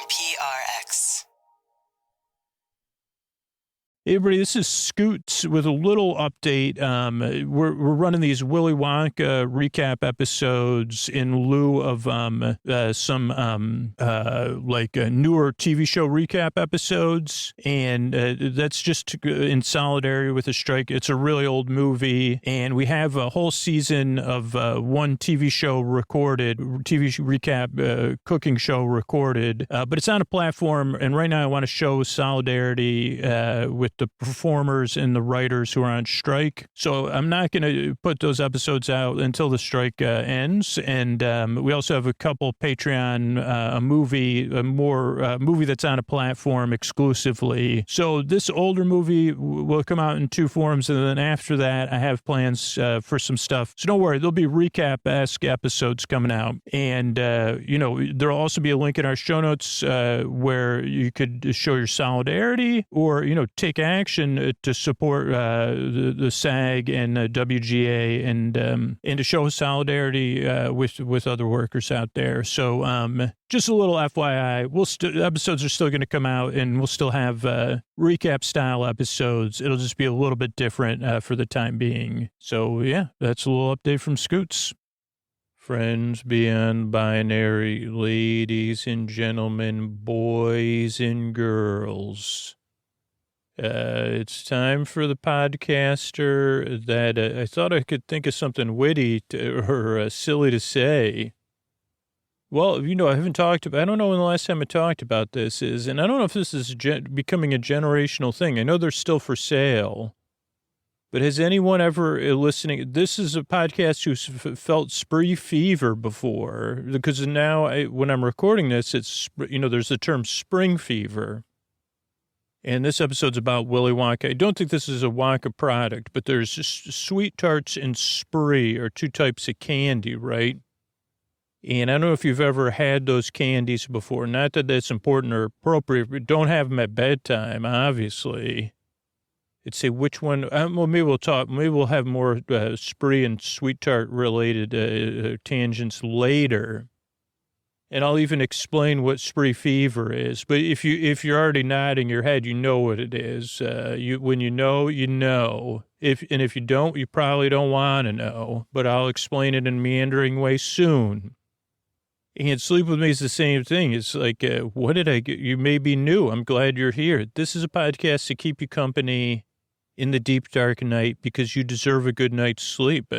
PRX. Hey everybody, this is Scoots with a little update. We're running these Willy Wonka recap episodes in lieu of some newer TV show recap episodes, and that's just in solidarity with the strike. It's a really old movie, and we have a whole season of one TV show recorded, TV recap cooking show recorded, but it's on a platform, and right now I want to show solidarity with the performers and the writers who are on strike. So I'm not going to put those episodes out until the strike ends. And we also have a couple Patreon, a movie that's on a platform exclusively. So this older movie will come out in two forms. And then after that, I have plans for some stuff. So don't worry, there'll be recap-esque episodes coming out. And, there'll also be a link in our show notes where you could show your solidarity or, take action to support the SAG and WGA and to show solidarity with other workers out there. So just a little FYI, episodes are still going to come out, and we'll still have recap style episodes. It'll just be a little bit different for the time being. So yeah, that's a little update from Scoots. Friends beyond binary, ladies and gentlemen, boys and girls. It's time for the podcaster that I thought I could think of something witty or silly to say. Well, I haven't talked about, I don't know when the last time I talked about this is, and I don't know if this is becoming a generational thing. I know they're still for sale, but has anyone ever listening, this is a podcast who's felt spree fever before, because now when I'm recording this, it's, there's the term spring fever. And this episode's about Willy Wonka. I don't think this is a Wonka product, but there's just Sweet Tarts and Spree are two types of candy, right? And I don't know if you've ever had those candies before. Not that that's important or appropriate, but don't have them at bedtime, obviously. It'd say which one. Maybe we'll have more Spree and Sweet Tart related tangents later. And I'll even explain what spree fever is. But if you're already nodding your head, you know what it is. When you know, you know. If you don't, you probably don't want to know. But I'll explain it in a meandering way soon. And Sleep With Me is the same thing. It's like, what did I get? You may be new. I'm glad you're here. This is a podcast to keep you company in the deep, dark night because you deserve a good night's sleep.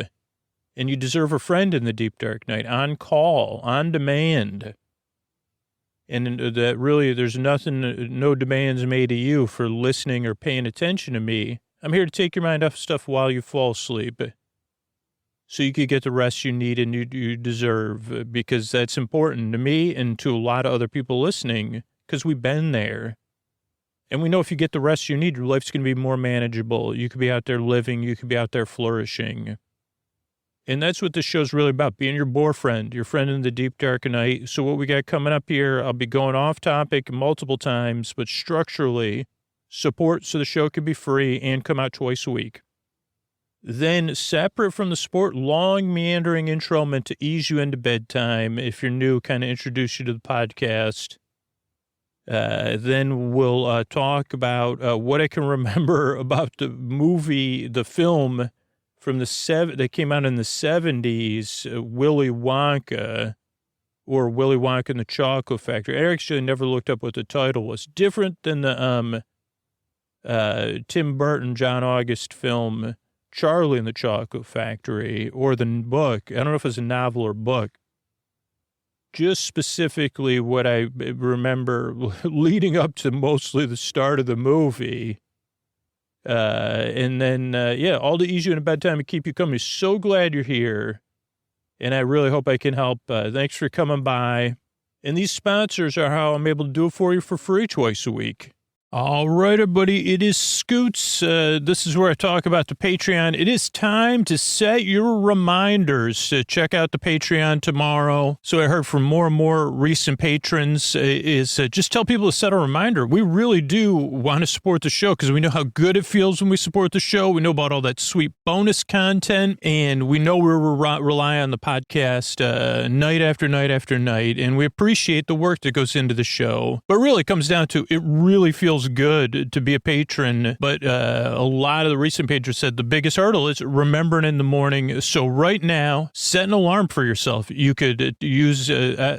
And you deserve a friend in the deep, dark night, on call, on demand. And that really, there's no demands made of you for listening or paying attention to me. I'm here to take your mind off stuff while you fall asleep. So you could get the rest you need and you deserve, because that's important to me and to a lot of other people listening, because we've been there. And we know if you get the rest you need, your life's going to be more manageable. You could be out there living. You could be out there flourishing. And that's what this show's really about, being your boyfriend, your friend in the deep, dark night. So what we got coming up here, I'll be going off topic multiple times, but structurally, support so the show can be free and come out twice a week. Then, separate from the sport, long meandering intro meant to ease you into bedtime. If you're new, kind of introduce you to the podcast. Then we'll talk about what I can remember about the movie, the film, from that came out in the 70s, Willy Wonka, or Willy Wonka and the Chocolate Factory. I actually never looked up what the title was. Different than the Tim Burton, John August film, Charlie and the Chocolate Factory, or the book. I don't know if it's a novel or book. Just specifically what I remember leading up to mostly the start of the movie. And then, all to ease you in bedtime and keep you company. So glad you're here. And I really hope I can help. Thanks for coming by. And these sponsors are how I'm able to do it for you for free twice a week. All right, everybody, it is Scoots. This is where I talk about the Patreon. It is time to set your reminders to check out the Patreon tomorrow. So I heard from more and more recent patrons just tell people to set a reminder. We really do want to support the show because we know how good it feels when we support the show. We know about all that sweet bonus content, and we know we rely on the podcast night after night after night, and we appreciate the work that goes into the show. But really, it comes down to it really feels good to be a patron, but a lot of the recent patrons said the biggest hurdle is remembering in the morning. So right now, set an alarm for yourself. You could use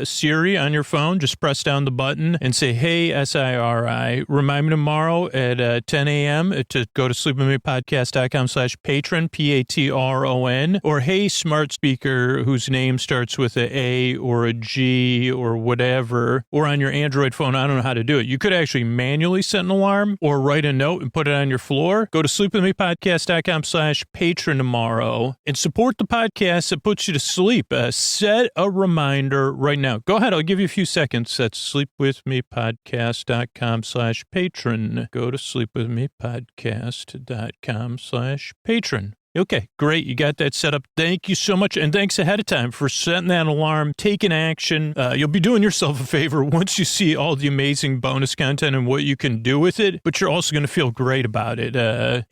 Siri on your phone. Just press down the button and say, hey, SIRI, remind me tomorrow at 10 a.m. to go to sleepwithmepodcast.com/patron, PATRON, or hey, smart speaker whose name starts with a A or a G or whatever, or on your Android phone. I don't know how to do it. You could actually manually set an alarm or write a note and put it on your floor. Go to sleepwithmepodcast.com/patron tomorrow and support the podcast that puts you to sleep. Set a reminder right now. Go ahead. I'll give you a few seconds. That's sleepwithmepodcast.com/patron. Go to sleepwithmepodcast.com/patron. Okay, great. You got that set up. Thank you so much. And thanks ahead of time for setting that alarm, taking action. You'll be doing yourself a favor once you see all the amazing bonus content and what you can do with it, but you're also going to feel great about it.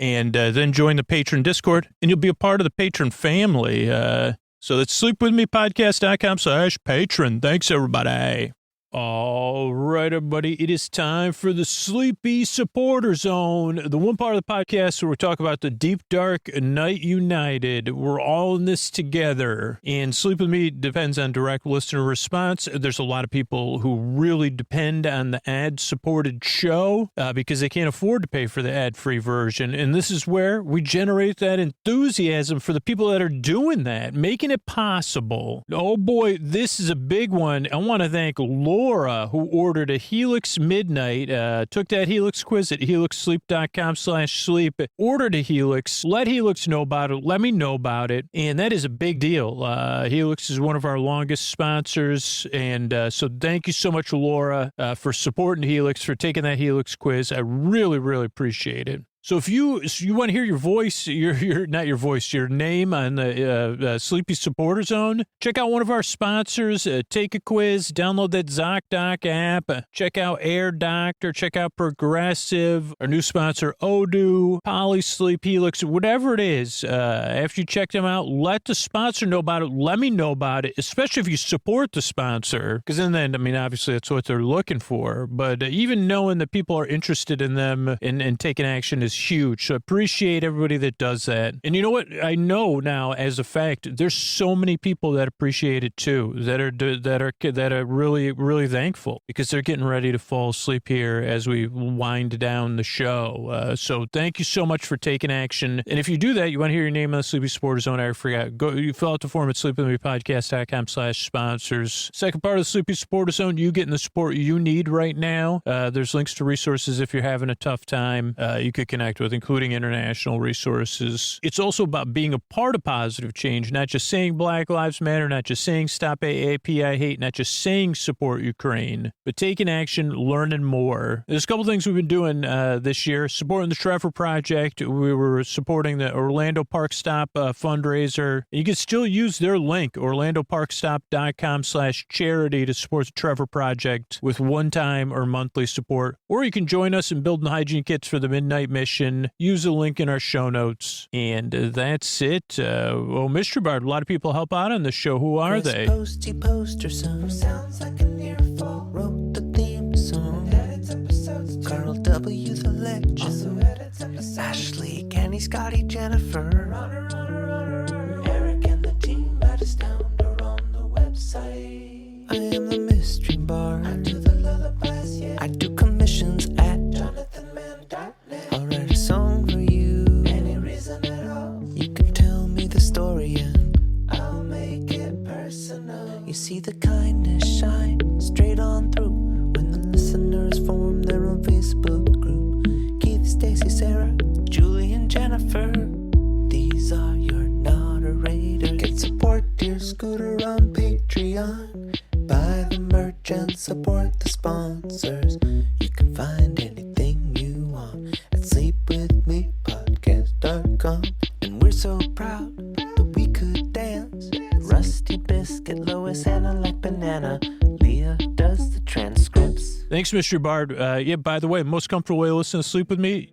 And then join the Patron Discord, and you'll be a part of the Patron family. So that's sleepwithmepodcast.com/patron. Thanks, everybody. All right, everybody, it is time for the Sleepy Supporter Zone, the one part of the podcast where we talk about the deep, dark night united. We're all in this together, and Sleep With Me depends on direct listener response. There's a lot of people who really depend on the ad-supported show because they can't afford to pay for the ad-free version, and this is where we generate that enthusiasm for the people that are doing that, making it possible. Oh, boy, this is a big one. I want to thank Laura, who ordered a Helix Midnight, took that Helix quiz at helixsleep.com/sleep, ordered a Helix, let Helix know about it, let me know about it, and that is a big deal. Helix is one of our longest sponsors, and so thank you so much, Laura, for supporting Helix, for taking that Helix quiz. I really, really appreciate it. So if you want to hear your voice, your name on the Sleepy Supporter Zone, check out one of our sponsors, take a quiz, download that ZocDoc app, check out Air Doctor, check out Progressive, our new sponsor Odoo, Polysleep, Helix, whatever it is. After you check them out, let the sponsor know about it. Let me know about it, especially if you support the sponsor, because then, I mean, obviously that's what they're looking for. But even knowing that people are interested in them and taking action is huge. So I appreciate everybody that does that. And you know what? I know now as a fact, there's so many people that appreciate it too, that are really, really thankful because they're getting ready to fall asleep here as we wind down the show. So thank you so much for taking action. And if you do that, you want to hear your name on the Sleepy Supporter Zone, I forgot. Go, you fill out the form at sleepwithmepodcast.com/sponsors. Second part of the Sleepy Supporter Zone, you getting the support you need right now. There's links to resources if you're having a tough time. You could connect with, including international resources. It's also about being a part of positive change, not just saying Black Lives Matter, not just saying stop AAP, I hate, not just saying support Ukraine, but taking action, learning more. There's a couple things we've been doing this year, supporting the Trevor Project. We were supporting the Orlando Park Stop fundraiser. You can still use their link, orlandoparkstop.com/charity, to support the Trevor Project with one-time or monthly support. Or you can join us in building hygiene kits for the Midnight Mission. Use a link in our show notes. And that's it. Mystery Bard, a lot of people help out on this show. Who are they? Posty poster son sounds like an earful. Wrote the theme song. Edits episodes. Carl W. the Legend. Also edits episodes. Ashley, Kenny, Scotty, Jennifer. Runner. Eric and the team at Astound are on the website. I am the Mystery Bard. I do the lullabies, yeah. I do commissions at JonathanMann.net. I'll write a song for you. Any reason at all. You can tell me the story and I'll make it personal. You see the kindness shine straight on through when the listeners form their own Facebook group. Keith, Stacy, Sarah, Julie, and Jennifer. These are your moderators. Get support your scooter on Patreon. Buy the merch and support the sponsors. You can find anything you Leah does the transcripts. Thanks, Mr. Bard. Yeah, by the way, most comfortable way to listen to Sleep With Me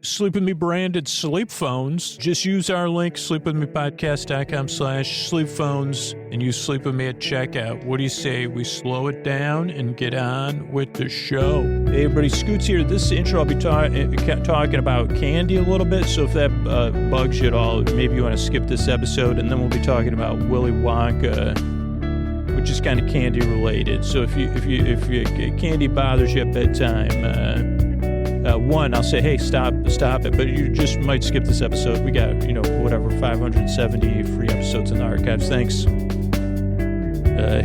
branded sleep phones. Just use our link, sleepwithmepodcast.com/sleep-phones, and use Sleep With Me at checkout. What do you say? We slow it down and get on with the show. Hey, everybody, Scoots here. This intro, I'll be talking about candy a little bit, so if that bugs you at all, maybe you want to skip this episode, and then we'll be talking about Willy Wonka, which is kind of candy related. So if candy bothers you at bedtime, one, I'll say, hey, stop it. But you just might skip this episode. We got, 570 free episodes in the archives. Thanks.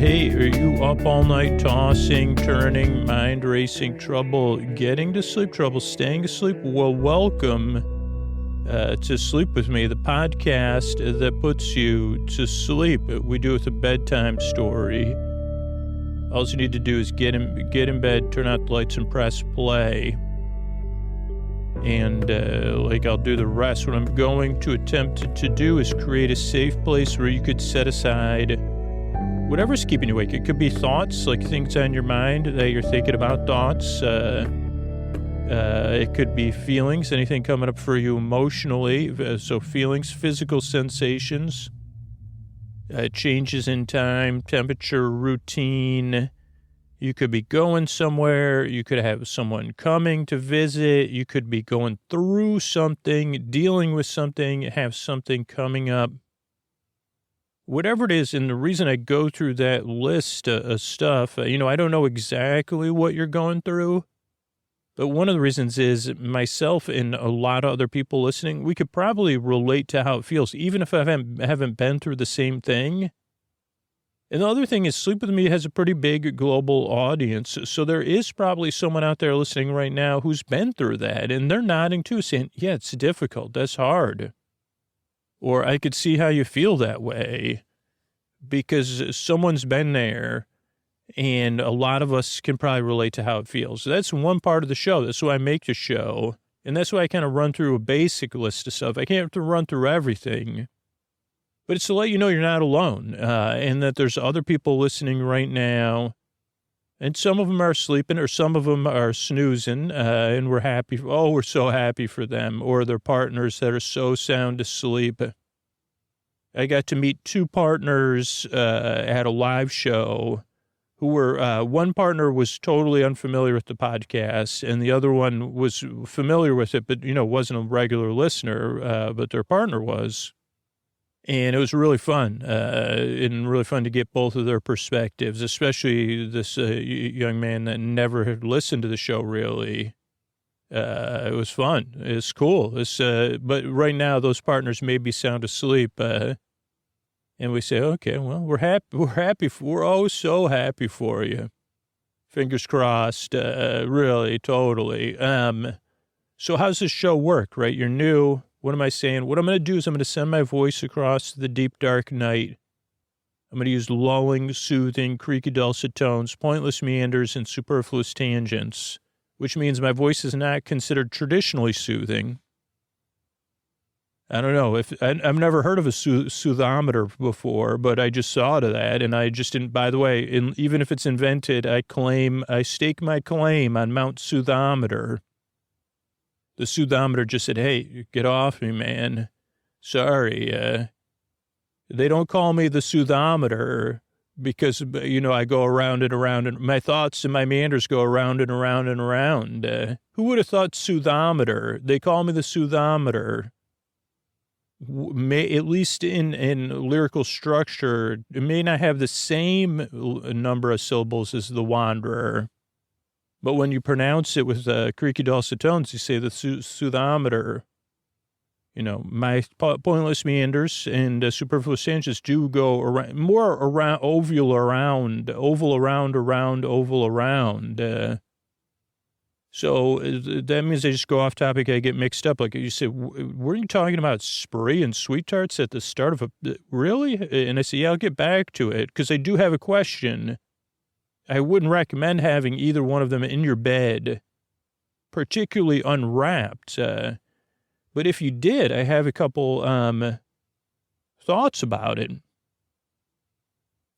Hey, are you up all night tossing, turning, mind racing, trouble getting to sleep, trouble staying asleep? Well, welcome to Sleep With Me, the podcast that puts you to sleep. We do it with a bedtime story. All you need to do is get in bed, turn out the lights, and press play. And I'll do the rest. What I'm going to attempt to do is create a safe place where you could set aside whatever's keeping you awake. It could be thoughts, like things on your mind that you're thinking about, thoughts. It could be feelings, anything coming up for you emotionally. So feelings, physical sensations, changes in time, temperature, routine. You could be going somewhere. You could have someone coming to visit. You could be going through something, dealing with something, have something coming up. Whatever it is, and the reason I go through that list of stuff, I don't know exactly what you're going through. But one of the reasons is myself and a lot of other people listening, we could probably relate to how it feels, even if I haven't been through the same thing. And the other thing is Sleep With Me has a pretty big global audience. So there is probably someone out there listening right now who's been through that. And they're nodding too, saying, yeah, it's difficult. That's hard. Or I could see how you feel that way because someone's been there. And a lot of us can probably relate to how it feels. So that's one part of the show. That's why I make the show. And that's why I kind of run through a basic list of stuff. I can't run through everything. But it's to let you know you're not alone. And that there's other people listening right now. And some of them are sleeping or some of them are snoozing. And we're happy. Oh, we're so happy for them. Or their partners that are so sound asleep. I got to meet two partners at a live show who were, one partner was totally unfamiliar with the podcast, and the other one was familiar with it, but, wasn't a regular listener, but their partner was. And it was really fun, and really fun to get both of their perspectives, especially this young man that never had listened to the show, really. It was fun. It's cool. But right now, those partners may be sound asleep, and we say, okay, well, we're happy. We're oh so happy for you. Fingers crossed, really, totally. So how's this show work, right? You're new. What am I saying? What I'm going to do is I'm going to send my voice across the deep, dark night. I'm going to use lulling, soothing, creaky, dulcet tones, pointless meanders, and superfluous tangents, which means my voice is not considered traditionally soothing. I don't know if I've never heard of a soothometer before, but I just saw to that. And I just didn't, by the way, even if it's invented, I stake my claim on Mount Soothometer. The soothometer just said, hey, get off me, man. Sorry. They don't call me the soothometer because, I go around and around and my thoughts and my meanders go around and around and around. Who would have thought soothometer? They call me the soothometer. At least in lyrical structure, it may not have the same number of syllables as the wanderer, but when you pronounce it with creaky dulcet tones, you say the soothometer. My pointless meanders and superfluous tangents do go around, more around, oval around. So that means I just go off topic. I get mixed up. Like you said, weren't you talking about Spree and Sweet Tarts at the start of really? And I say, yeah, I'll get back to it because I do have a question. I wouldn't recommend having either one of them in your bed, particularly unwrapped. But if you did, I have a couple thoughts about it.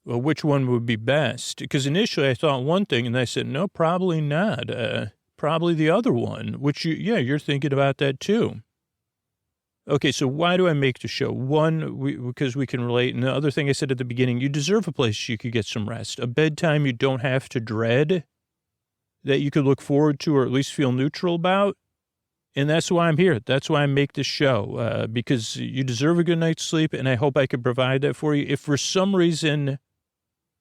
Well, which one would be best? Because initially I thought one thing, and I said, no, probably not. Probably the other one, which you're thinking about that too. Okay, so why do I make the show? One, because we can relate. And the other thing I said at the beginning, you deserve a place you could get some rest. A bedtime you don't have to dread, that you could look forward to or at least feel neutral about. And that's why I'm here. That's why I make this show, because you deserve a good night's sleep, and I hope I can provide that for you. If for some reason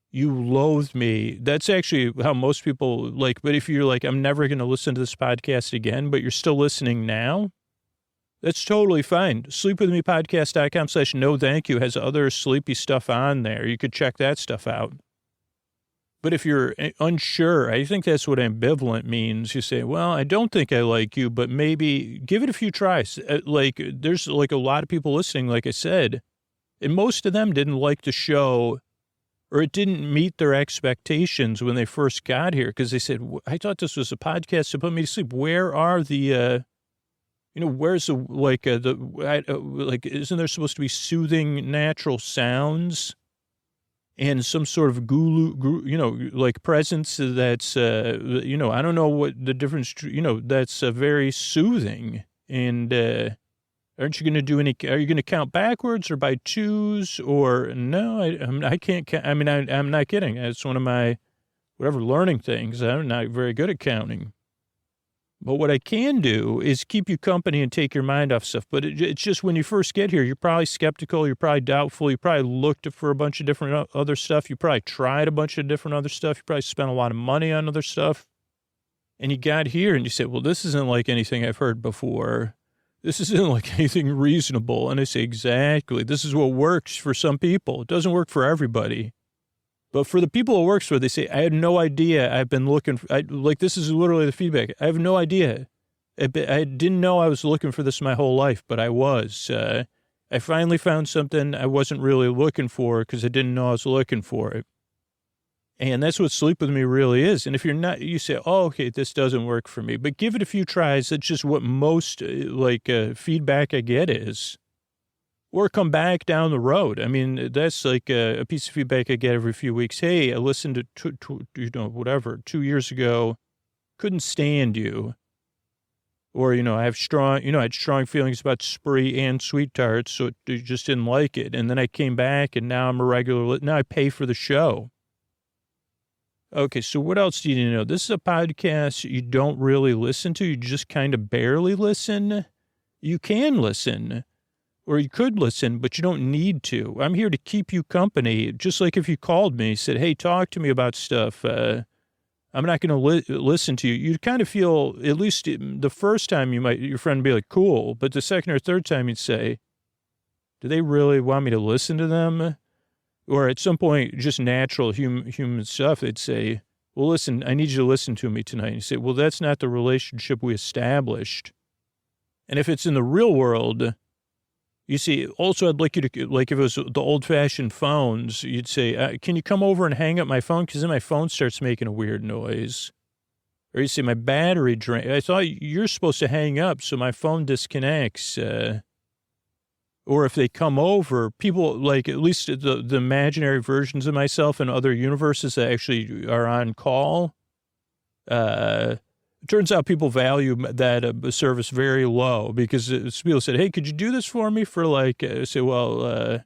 you loathe me, that's actually how most people like, but if you're like, I'm never going to listen to this podcast again, but you're still listening now, that's totally fine. Sleepwithmepodcast.com/no thank you has other sleepy stuff on there. You could check that stuff out. But if you're unsure, I think that's what ambivalent means. You say, well, I don't think I like you, but maybe give it a few tries. Like, there's like a lot of people listening, like I said, and most of them didn't like the show, or it didn't meet their expectations when they first got here, because they said, I thought this was a podcast to put me to sleep. Where are the, where's the, isn't there supposed to be soothing natural sounds and some sort of presence that's, I don't know what the difference, that's very soothing. And aren't you going to do are you going to count backwards or by twos or no? I can't count. I mean, I'm not kidding. It's one of my, learning things. I'm not very good at counting. But what I can do is keep you company and take your mind off stuff. But it's just when you first get here, you're probably skeptical. You're probably doubtful. You probably looked for a bunch of different other stuff. You probably tried a bunch of different other stuff. You probably spent a lot of money on other stuff. And you got here and you said, well, this isn't like anything I've heard before. This isn't like anything reasonable. And I say, exactly. This is what works for some people. It doesn't work for everybody. But for the people it works for, they say, I had no idea. I've been looking for, this is literally the feedback. I have no idea. I didn't know I was looking for this my whole life, but I was. I finally found something I wasn't really looking for because I didn't know I was looking for it. And that's what Sleep With Me really is. And if you're not, you say, oh, okay, this doesn't work for me. But give it a few tries. That's just what most, feedback I get is. Or come back down the road. I mean, that's like a piece of feedback I get every few weeks. Hey, I listened to 2 years ago, couldn't stand you. Or, I have I had strong feelings about Spree and Sweet Tarts, so I just didn't like it. And then I came back, and now I'm a regular, now I pay for the show. Okay, so what else do you need to know? This is a podcast you don't really listen to. You just kind of barely listen. You can listen. Or you could listen, but you don't need to. I'm here to keep you company. Just like if you called me, said, hey, talk to me about stuff. I'm not going to listen to you. You'd kind of feel, at least the first time your friend would be like, cool. But the second or third time you'd say, do they really want me to listen to them? Or at some point, just natural human stuff, they'd say, well, listen, I need you to listen to me tonight. And you say, well, that's not the relationship we established. And if it's in the real world, you see, also, I'd like you to, like if it was the old-fashioned phones, you'd say, can you come over and hang up my phone? Because then my phone starts making a weird noise. Or you say, my battery drained. I thought you're supposed to hang up so my phone disconnects. Or if they come over, people, like at least the imaginary versions of myself in other universes that actually are on call, it turns out people value that service very low because people said, hey, could you do this for me for the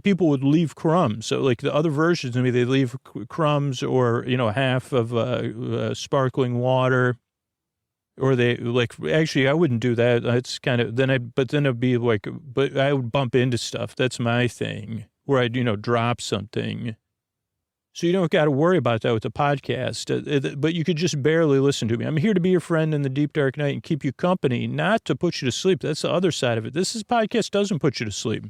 people would leave crumbs. So like the other versions of me, they leave crumbs or, half of sparkling water, or they actually, I wouldn't do that. That's kind of, then it'd be but I would bump into stuff. That's my thing where I'd, drop something. So you don't got to worry about that with the podcast, but you could just barely listen to me. I'm here to be your friend in the deep, dark night and keep you company, not to put you to sleep. That's the other side of it. This podcast doesn't put you to sleep.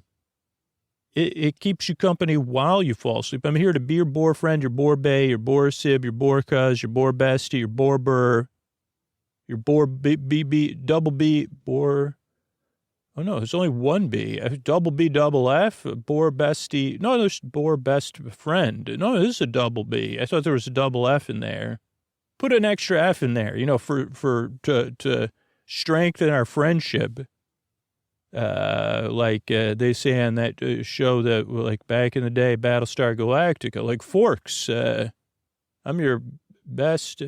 It keeps you company while you fall asleep. I'm here to be your bore friend, your bore bae, your bore sib, your bore cuz, your bore bestie, your bore burr, your bore double B, bore. Oh, no, there's only one B. Double B, double F, bore bestie. No, there's bore best friend. No, this is a double B. I thought there was a double F in there. Put an extra F in there, to strengthen our friendship. They say on that show that, like, back in the day, Battlestar Galactica, like, Forks, I'm your best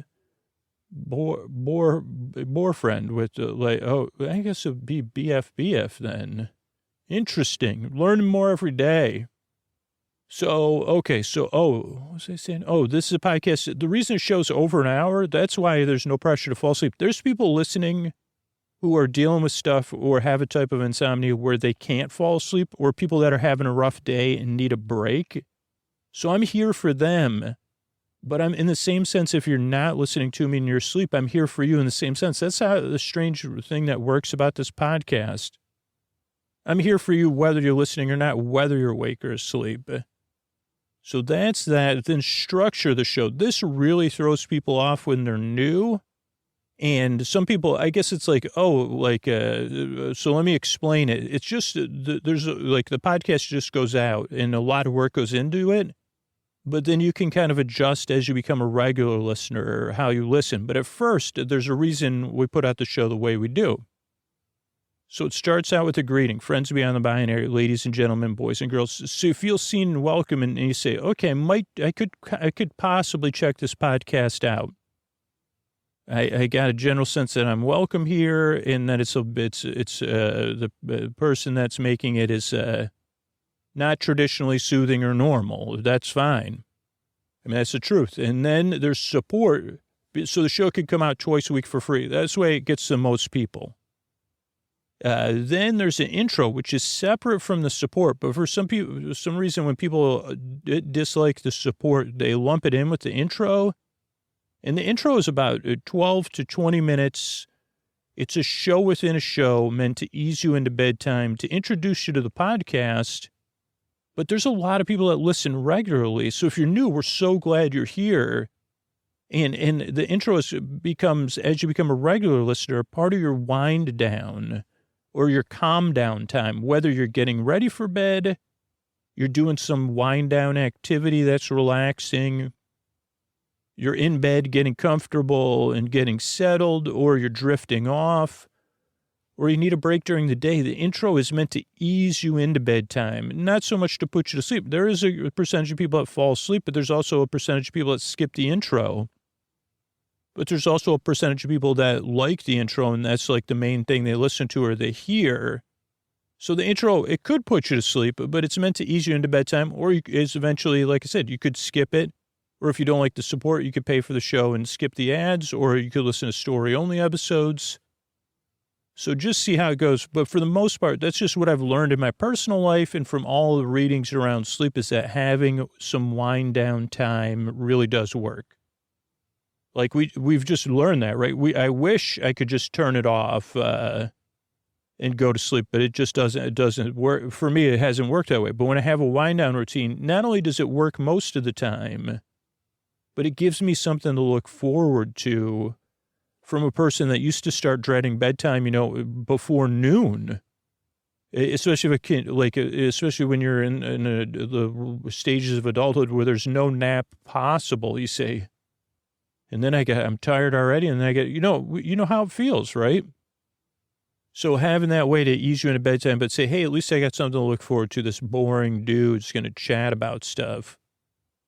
boyfriend with, I guess it would be BFBF then. Interesting. Learning more every day. So, okay, what was I saying? Oh, this is a podcast. The reason it show's over an hour, that's why there's no pressure to fall asleep. There's people listening who are dealing with stuff or have a type of insomnia where they can't fall asleep, or people that are having a rough day and need a break. So I'm here for them. But I'm in the same sense, if you're not listening to me in your sleep, I'm here for you in the same sense. That's how the strange thing that works about this podcast. I'm here for you whether you're listening or not, whether you're awake or asleep. So that's that. Then structure the show. This really throws people off when they're new. And some people, I guess it's like, so let me explain it. It's just, the podcast just goes out and a lot of work goes into it. But then you can kind of adjust as you become a regular listener how you listen. But at first, there's a reason we put out the show the way we do. So it starts out with a greeting. Friends beyond the binary, ladies and gentlemen, boys and girls. So you feel seen and welcome, and you say, okay, I could possibly check this podcast out. I got a general sense that I'm welcome here, and that the person that's making it is not traditionally soothing or normal. That's fine. I mean, that's the truth. And then there's support. So the show could come out twice a week for free. That's the way it gets to most people. Then there's an intro, which is separate from the support. But for some people, for some reason, when people dislike the support, they lump it in with the intro. And the intro is about 12 to 20 minutes. It's a show within a show meant to ease you into bedtime, to introduce you to the podcast. But there's a lot of people that listen regularly. So if you're new, we're so glad you're here. And the intro becomes, as you become a regular listener, part of your wind down or your calm down time, whether you're getting ready for bed, you're doing some wind down activity that's relaxing, you're in bed getting comfortable and getting settled, or you're drifting off, or you need a break during the day. The intro is meant to ease you into bedtime, not so much to put you to sleep. There is a percentage of people that fall asleep, but there's also a percentage of people that skip the intro. But there's also a percentage of people that like the intro, and that's like the main thing they listen to or they hear. So the intro, it could put you to sleep, but it's meant to ease you into bedtime, or is eventually, like I said, you could skip it. Or if you don't like the support, you could pay for the show and skip the ads, or you could listen to story-only episodes. So just see how it goes. But for the most part, that's just what I've learned in my personal life and from all the readings around sleep, is that having some wind down time really does work. Like we've just learned that, right? I wish I could just turn it off and go to sleep, but it just doesn't work. For me, it hasn't worked that way. But when I have a wind down routine, not only does it work most of the time, but it gives me something to look forward to from a person that used to start dreading bedtime, before noon. Especially if a kid, especially when you're in the stages of adulthood where there's no nap possible, you say. And then I'm tired already, and then I get, you know how it feels, right? So having that way to ease you into bedtime, but say, hey, at least I got something to look forward to. This boring dude's going to chat about stuff.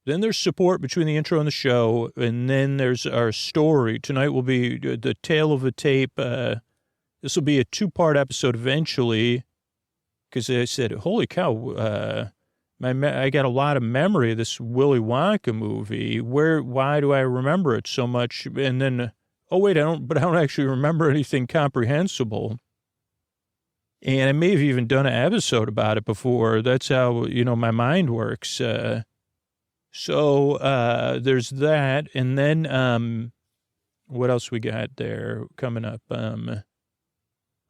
Then there's support between the intro and the show, and then there's our story. Tonight will be the tale of a tape. This will be a 2-part episode eventually, because I said, holy cow, I got a lot of memory of this Willy Wonka movie. Why do I remember it so much? And then, oh wait, I don't actually remember anything comprehensible. And I may have even done an episode about it before. That's how, my mind works. So there's that. And then, what else we got there coming up? Then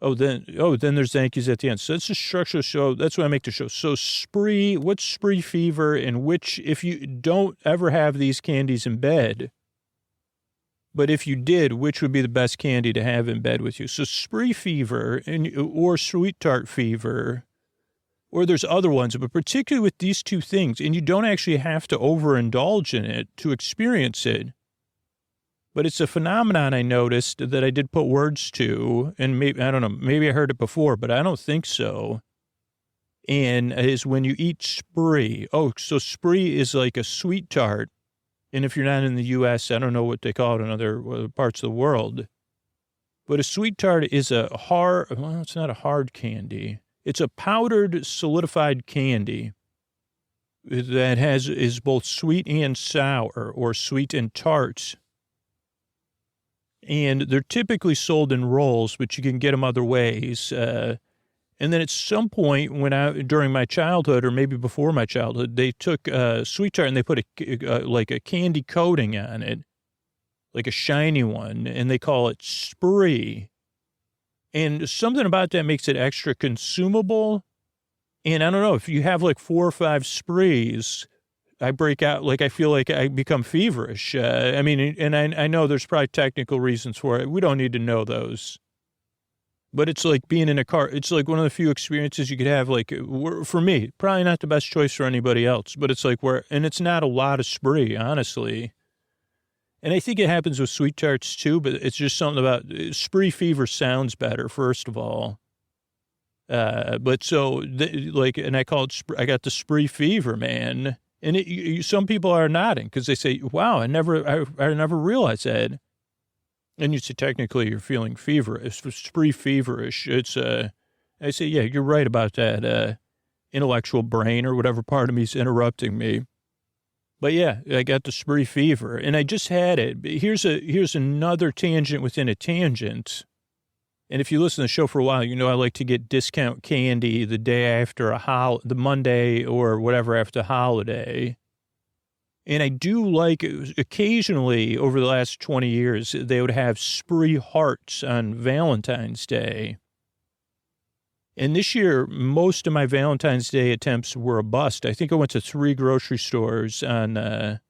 there's thank yous at the end. So that's the structure of the show. That's what I make the show. So what's spree fever, and which, if you don't ever have these candies in bed, but if you did, which would be the best candy to have in bed with you? So spree fever or sweet tart fever, or there's other ones, but particularly with these two things, and you don't actually have to overindulge in it to experience it. But it's a phenomenon I noticed that I did put words to, and maybe, I don't know, maybe I heard it before, but I don't think so. And is when you eat spree. Oh, so spree is like a sweet tart. And if you're not in the U.S., I don't know what they call it in other parts of the world. But a sweet tart is it's not a hard candy. It's a powdered, solidified candy that is both sweet and sour, or sweet and tart. And they're typically sold in rolls, but you can get them other ways. And then at some point during my childhood, or maybe before my childhood, they took sweet tart and they put like a candy coating on it, like a shiny one, and they call it spree. And something about that makes it extra consumable. And I don't know, if you have like 4 or 5 sprees, I break out, like I feel like I become feverish. And I know there's probably technical reasons for it. We don't need to know those. But it's like being in a car. It's like one of the few experiences you could have, like, for me, probably not the best choice for anybody else, but it's like and it's not a lot of spree, honestly. And I think it happens with sweet tarts too, but it's just something about spree fever sounds better, first of all. But so, and I call it, I got the spree fever, man. And some people are nodding because they say, wow, I never realized that. And you say, technically, you're feeling feverish, spree feverish. I say, yeah, you're right about that intellectual brain or whatever part of me is interrupting me. But yeah, I got the spree fever, and I just had it. Here's another tangent within a tangent. And if you listen to the show for a while, you know I like to get discount candy the day after the Monday or whatever after a holiday. And I do like, occasionally over the last 20 years, they would have spree hearts on Valentine's Day. And this year, most of my Valentine's Day attempts were a bust. I think I went to 3 grocery stores on the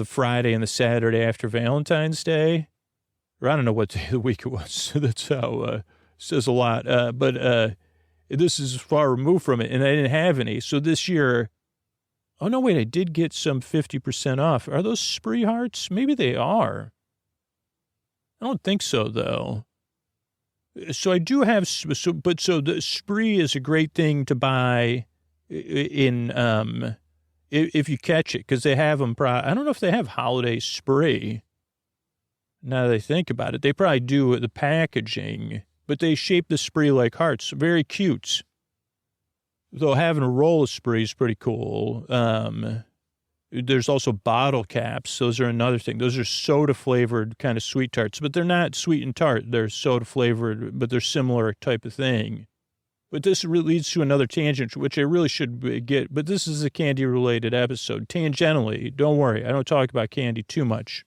Friday and the Saturday after Valentine's Day. Or I don't know what day of the week it was. That's how, says a lot. But this is far removed from it, and I didn't have any. So this year... Oh, no, wait, I did get some 50% off. Are those spree hearts? Maybe they are. I don't think so, though. So I do have, so the spree is a great thing to buy in, if you catch it, because they have them, I don't know if they have holiday spree. Now that I think about it, they probably do with the packaging, but they shape the spree like hearts. Very cute. Though having a roll of spree is pretty cool. There's also bottle caps. Those are another thing. Those are soda-flavored kind of sweet tarts, but they're not sweet and tart. They're soda-flavored, but they're similar type of thing. But this leads to another tangent, which I really should get. But this is a candy-related episode. Tangentially, don't worry. I don't talk about candy too much.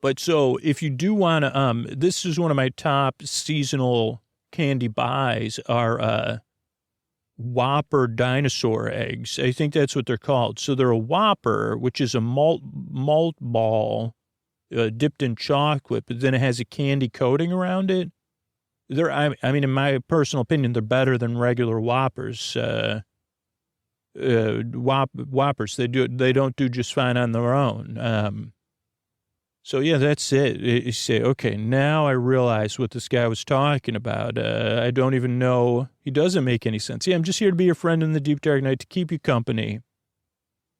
But so if you do want to, this is one of my top seasonal candy buys are Whopper dinosaur eggs. I think that's what they're called. So they're a Whopper, which is a malt ball dipped in chocolate, but then it has a candy coating around it. I mean, in my personal opinion, they're better than regular Whoppers. Whoppers, they don't do just fine on their own. So, yeah, that's it. You say, okay, now I realize what this guy was talking about. I don't even know. He doesn't make any sense. Yeah, I'm just here to be your friend in the deep, dark night, to keep you company.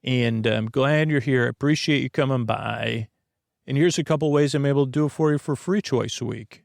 And I'm glad you're here. I appreciate you coming by. And here's a couple ways I'm able to do it for you for free twice a week.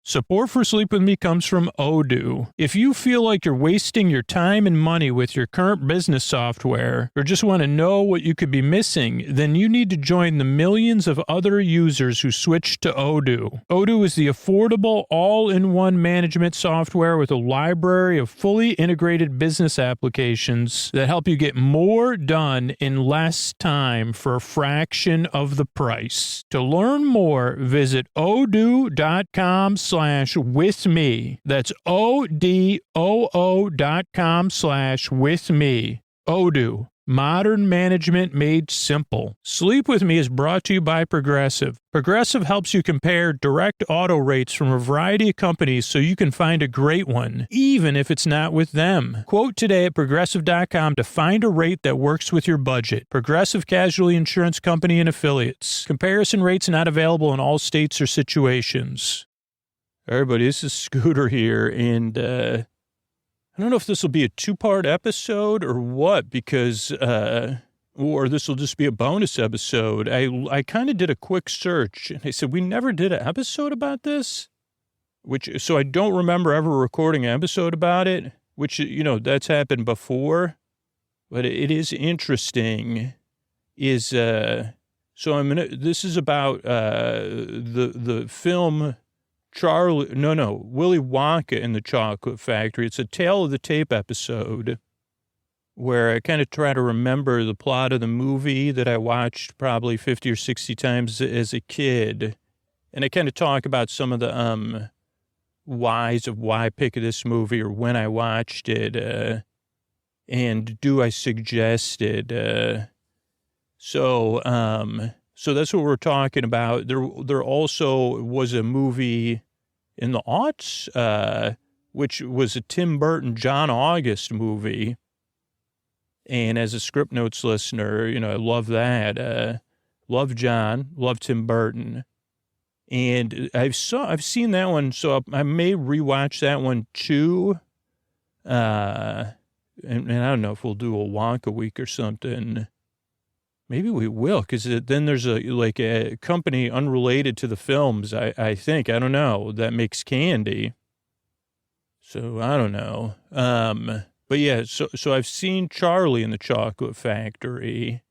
Support for Sleep With Me comes from Odoo. If you feel like you're wasting your time and money with your current business software, or just want to know what you could be missing, then you need to join the millions of other users who switched to Odoo. Odoo is the affordable, all-in-one management software with a library of fully integrated business applications that help you get more done in less time for a fraction of the price. To learn more, visit odoo.com/with me. That's ODOO.com/with me. Odoo. Modern management made simple. Sleep With Me is brought to you by Progressive. Progressive helps you compare direct auto rates from a variety of companies so you can find a great one, even if it's not with them. Quote today at Progressive.com to find a rate that works with your budget. Progressive Casualty Insurance Company and Affiliates. Comparison rates not available in all states or situations. Everybody, this is Scooter here, and I don't know if this will be a two-part episode or what, because, or this will just be a bonus episode. I kind of did a quick search, and I said, we never did an episode about this, so I don't remember ever recording an episode about it, which, that's happened before, but it is interesting, this is about, the film Willy Wonka and the Chocolate Factory. It's a Tale of the Tape episode where I kind of try to remember the plot of the movie that I watched probably 50 or 60 times as a kid. And I kind of talk about some of the whys of why I pick this movie or when I watched it, and do I suggest it. So that's what we're talking about. There also was a movie in the aughts, which was a Tim Burton, John August movie. And as a Script Notes listener, I love that. Love John, love Tim Burton. And I've seen that one, so I may rewatch that one too. And I don't know if we'll do a Wonka week or something. Maybe we will, because then there's a company unrelated to the films, I think, I don't know, that makes candy. So I don't know. But yeah, so I've seen Charlie in the Chocolate Factory,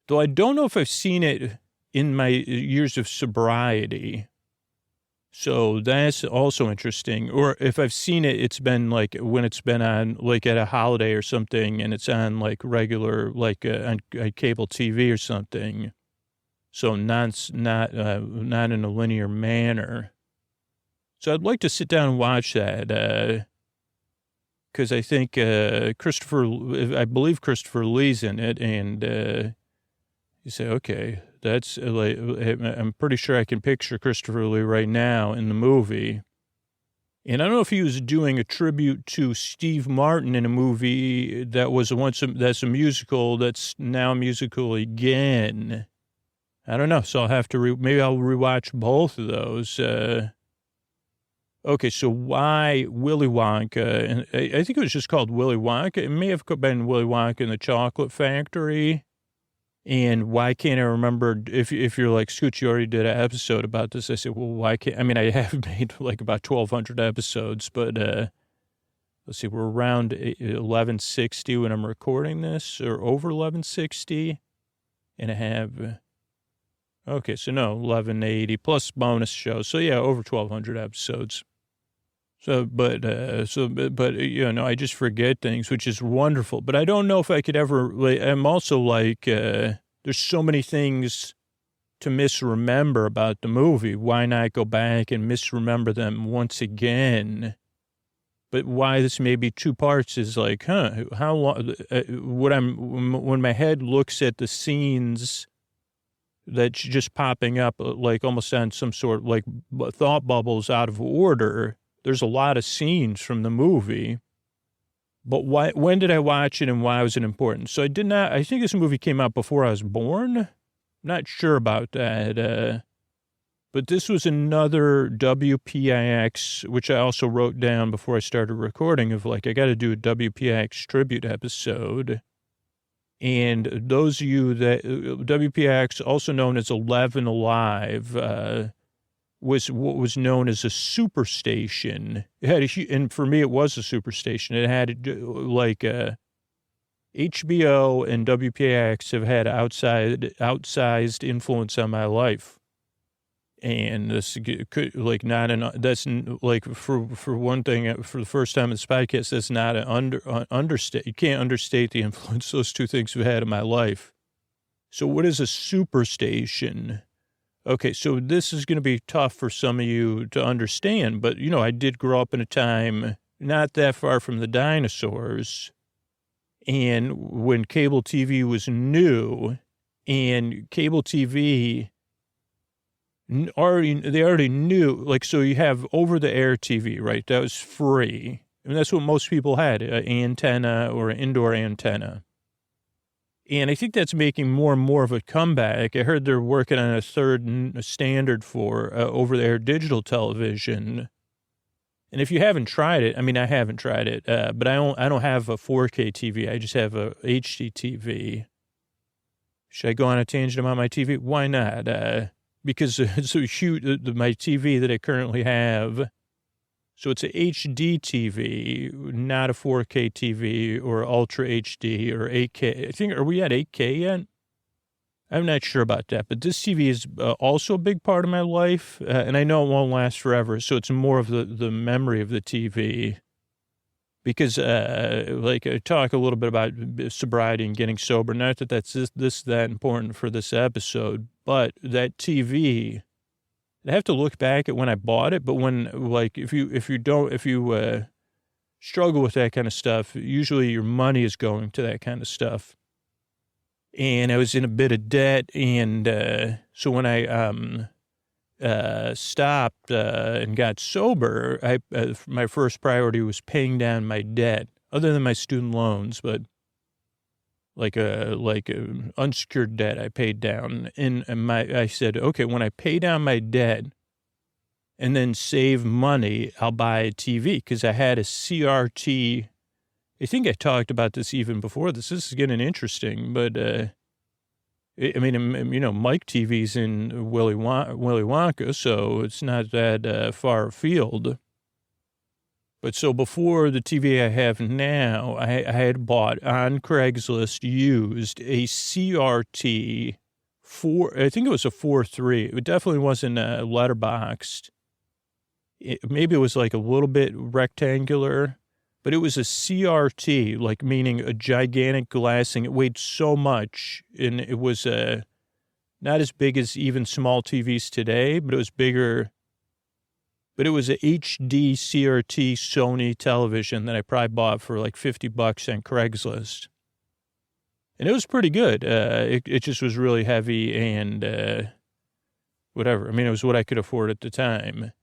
though I don't know if I've seen it in my years of sobriety. So that's also interesting. Or if I've seen it, it's been when it's been on at a holiday or something, and it's on regular, on cable TV or something. So not in a linear manner. So I'd like to sit down and watch that, because I think I believe Christopher Lee's in it, and you say, okay, that's I'm pretty sure I can picture Christopher Lee right now in the movie. And I don't know if he was doing a tribute to Steve Martin in a movie that was that's a musical that's now a musical again. I don't know. So I'll have to maybe I'll rewatch both of those. Okay, so why Willy Wonka? And I think it was just called Willy Wonka. It may have been Willy Wonka and the Chocolate Factory. And why can't I remember, if you're like, Scooch, you already did an episode about this. I said, well, why can't, I mean, I have made about 1,200 episodes, but let's see, we're around 1160 when I'm recording this, or over 1160. And I have, okay, so no, 1180 plus bonus shows. So yeah, over 1,200 episodes. So, but, I just forget things, which is wonderful. But I don't know if I could ever, I'm also there's so many things to misremember about the movie. Why not go back and misremember them once again? But why this may be two parts is how long, when my head looks at the scenes that's just popping up, almost on some sort of thought bubbles out of order. There's a lot of scenes from the movie, but when did I watch it and why was it important? So I think this movie came out before I was born. Not sure about that. But this was another WPIX, which I also wrote down before I started recording of I got to do a WPIX tribute episode. And those of you that WPIX, also known as 11 Alive, was what was known as a superstation. It had and for me, it was a superstation. It had HBO and WPIX have had outsized influence on my life. And this could that's for one thing, for the first time in this podcast, that's not an understate. You can't understate the influence those two things have had in my life. So what is a superstation? Okay, so this is going to be tough for some of you to understand, but, I did grow up in a time not that far from the dinosaurs, And when cable TV was new, and cable TV they already knew, like, so you have over-the-air TV, right? That was free. And that's what most people had, an antenna or an indoor antenna. And I think that's making more and more of a comeback. I heard they're working on a third standard for over-the-air digital television. And if you haven't tried it, I mean, I haven't tried it, but I don't have a 4K TV. I just have a HD TV. Should I go on a tangent about my TV? Why not? Because it's a huge, my TV that I currently have. So it's a HD TV, not a 4K TV or Ultra HD or 8K. I think, are we at 8K yet? I'm not sure about that, but this TV is also a big part of my life, and I know it won't last forever, so it's more of the memory of the TV. Because, like, I talk a little bit about sobriety and getting sober. Not that that's that important for this episode, but that TV, I have to look back at when I bought it. But when, like, if you struggle with that kind of stuff, usually your money is going to that kind of stuff. And I was in a bit of debt, and so when I stopped and got sober, my first priority was paying down my debt, other than my student loans, but like unsecured debt I paid down. And I said, okay, when I pay down my debt and then save money, I'll buy a TV, because I had a CRT. I think I talked about this even before this. This is getting interesting, but I mean, you know, Mike TV's in Willy Wonka, so it's not that far afield. But so before the TV I have now, I had bought on Craigslist used a CRT I think it was a 4.3. It definitely wasn't letterboxed. Maybe it was like a little bit rectangular. But it was a CRT, like meaning a gigantic glass thing. It weighed so much, and it was not as big as even small TVs today, but it was bigger. But it was a HD CRT Sony television that I probably bought for like $50 on Craigslist. And it was pretty good. It just was really heavy and whatever. I mean, it was what I could afford at the time.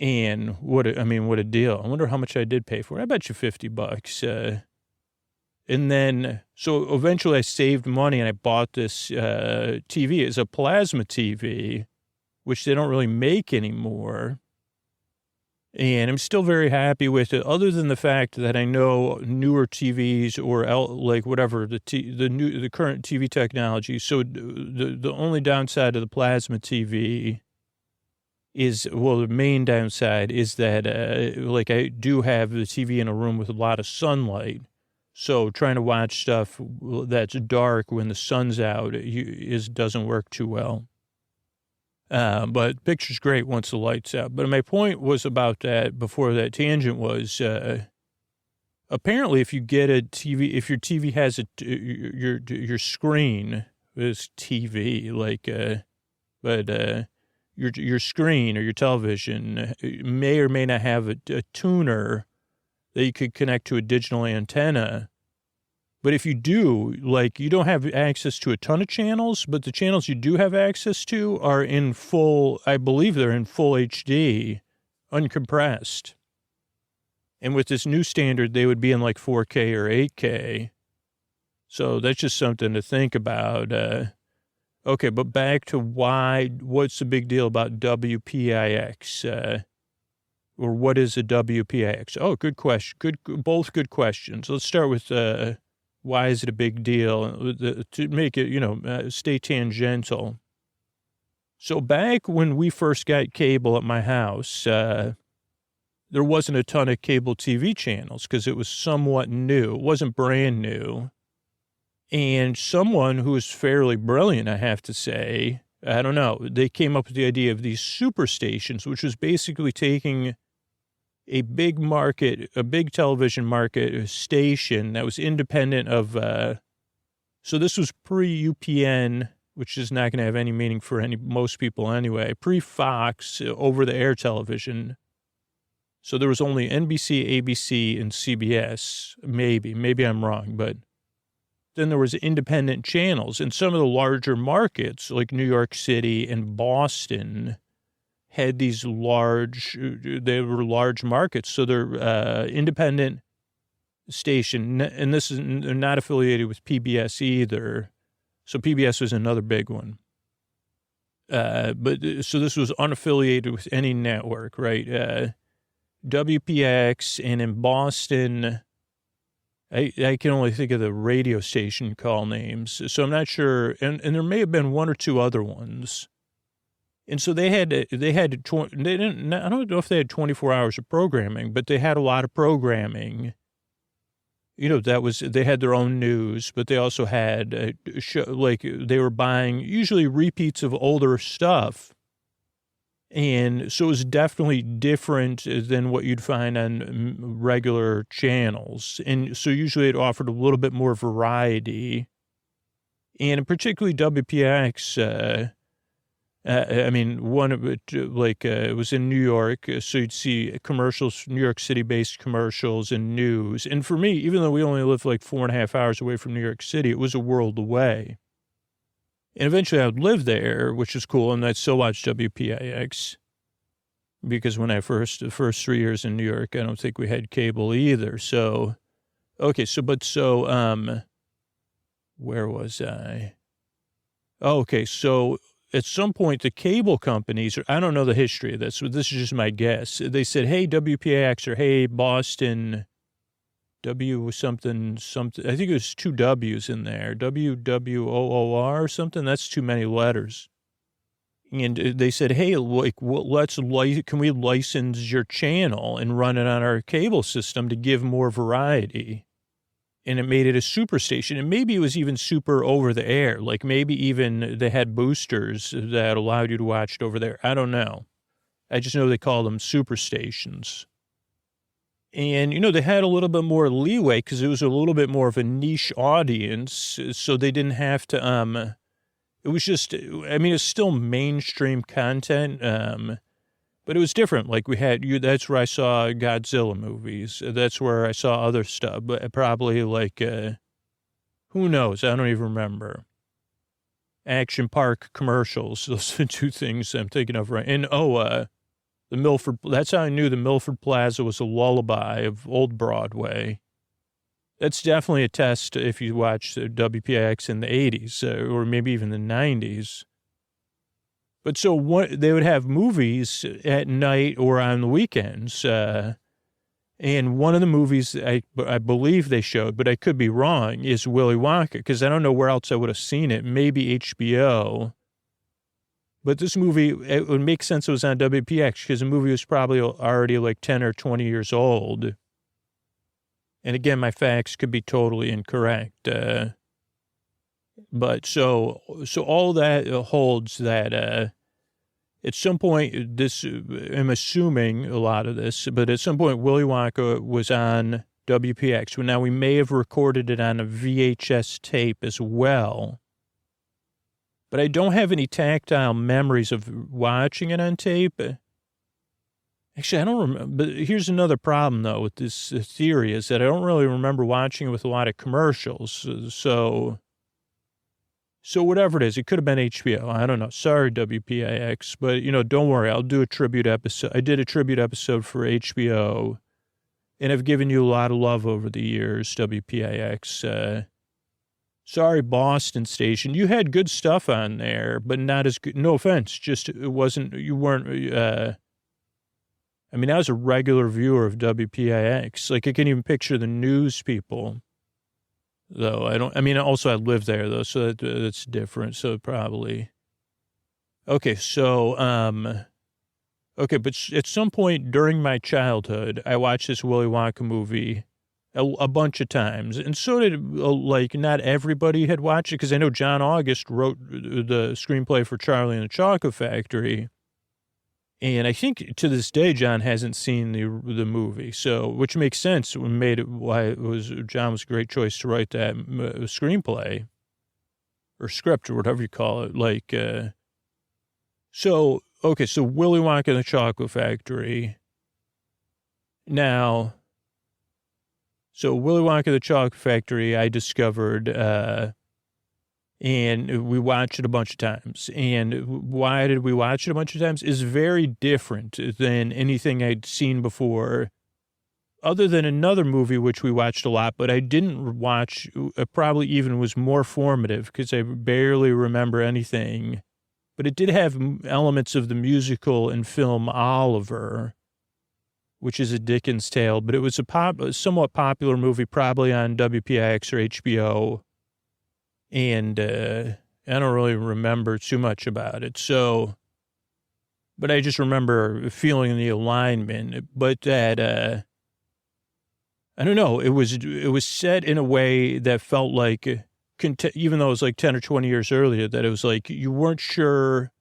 And what a deal. I wonder how much I did pay for it. I bet you $50. And then, so eventually I saved money and I bought this TV. It's a plasma TV, which they don't really make anymore. And I'm still very happy with it, other than the fact that I know newer TVs or like whatever, the current TV technology. So the only downside of the plasma TV is, well, the main downside is that, like, I do have the TV in a room with a lot of sunlight. So trying to watch stuff that's dark when the sun's out doesn't work too well. But picture's great once the light's out. But my point was about that before that tangent was, apparently if you get a TV, if your TV has your screen is TV, like, but, your screen or your television may or may not have a tuner that you could connect to a digital antenna. But if you do, like, you don't have access to a ton of channels, but the channels you do have access to are in full, I believe they're in full HD, uncompressed. And with this new standard, they would be in like 4K or 8K. So that's just something to think about. Okay, but back to what's the big deal about WPIX? Or what is a WPIX? Oh, good question. Both good questions. Let's start with why is it a big deal? To make it, stay tangential. So back when we first got cable at my house, there wasn't a ton of cable TV channels because it was somewhat new. It wasn't brand new. And someone who was fairly brilliant, I have to say, I don't know, they came up with the idea of these super stations, which was basically taking a big television market station that was independent of, so this was pre-UPN, which is not going to have any meaning for most people anyway, pre-Fox, over-the-air television. So there was only NBC, ABC, and CBS, maybe I'm wrong, but then there was independent channels, and some of the larger markets like New York City and Boston had these they were large markets. So they're independent station, and this is not affiliated with PBS either. So PBS was another big one. But so this was unaffiliated with any network, right? WPX, and in Boston, I can only think of the radio station call names. So I'm not sure. And there may have been one or two other ones. And so they didn't, I don't know if they had 24 hours of programming, but they had a lot of programming. They had their own news, but they also had a show, like they were buying usually repeats of older stuff. And so it was definitely different than what you'd find on regular channels. And so usually it offered a little bit more variety. And particularly WPX, one of it, it was in New York. So you'd see commercials, New York City-based commercials and news. And for me, even though we only lived like 4.5 hours away from New York City, it was a world away. And eventually I would live there, which is cool, and I'd still watch WPIX because when the first 3 years in New York, I don't think we had cable either. So, okay, where was I? Okay, so at some point the cable companies, I don't know the history of this, but this is just my guess. They said, hey, WPIX, or hey, Boston, W something, I think it was 2 W's in there, WWOOR or something. That's too many letters. And they said, hey, can we license your channel and run it on our cable system to give more variety? And it made it a super station. And maybe it was even super over the air. Like maybe even they had boosters that allowed you to watch it over there. I don't know. I just know they call them super stations. And, they had a little bit more leeway because it was a little bit more of a niche audience. So they didn't have to, it was just, it's still mainstream content. But it was different. Like that's where I saw Godzilla movies. That's where I saw other stuff, but probably who knows? I don't even remember. Action Park commercials. Those are 2 things I'm thinking of right. And, the Milford, that's how I knew the Milford Plaza was a lullaby of old Broadway. That's definitely a test if you watch WPIX in the 80s or maybe even the 90s. But so they would have movies at night or on the weekends. And one of the movies I believe they showed, but I could be wrong, is Willy Wonka, because I don't know where else I would have seen it. Maybe HBO. But this movie, it would make sense it was on WPX because the movie was probably already like 10 or 20 years old. And again, my facts could be totally incorrect. But so all that holds that at some point, I'm assuming a lot of this, but at some point, Willy Wonka was on WPX. Well, now we may have recorded it on a VHS tape as well. But I don't have any tactile memories of watching it on tape. Actually, I don't remember. But here's another problem, though, with this theory is that I don't really remember watching it with a lot of commercials. So whatever it is, it could have been HBO. I don't know. Sorry, WPIX. But, don't worry. I'll do a tribute episode. I did a tribute episode for HBO. And I've given you a lot of love over the years, WPIX. Sorry, Boston station. You had good stuff on there, but not as good. No offense. Just it wasn't, you weren't, I was a regular viewer of WPIX. Like I can even picture the news people, though. Also I live there though, so that's different. So probably. Okay. So, but at some point during my childhood, I watched this Willy Wonka movie a bunch of times. And so did, not everybody had watched it, because I know John August wrote the screenplay for Charlie and the Chocolate Factory. And I think to this day, John hasn't seen the movie. So, which makes sense. John was a great choice to write that screenplay or script or whatever you call it. So Willy Wonka and the Chocolate Factory. Now, so Willy Wonka the Chocolate Factory, I discovered, and we watched it a bunch of times. And why did we watch it a bunch of times? Is very different than anything I'd seen before, other than another movie which we watched a lot, but I didn't watch, probably even was more formative because I barely remember anything. But it did have elements of the musical and film Oliver, which is a Dickens tale, but it was a somewhat popular movie, probably on WPIX or HBO. And I don't really remember too much about it. So, but I just remember feeling the alignment. But that, I don't know, it was set in a way that felt like, even though it was like 10 or 20 years earlier, that it was like you weren't sure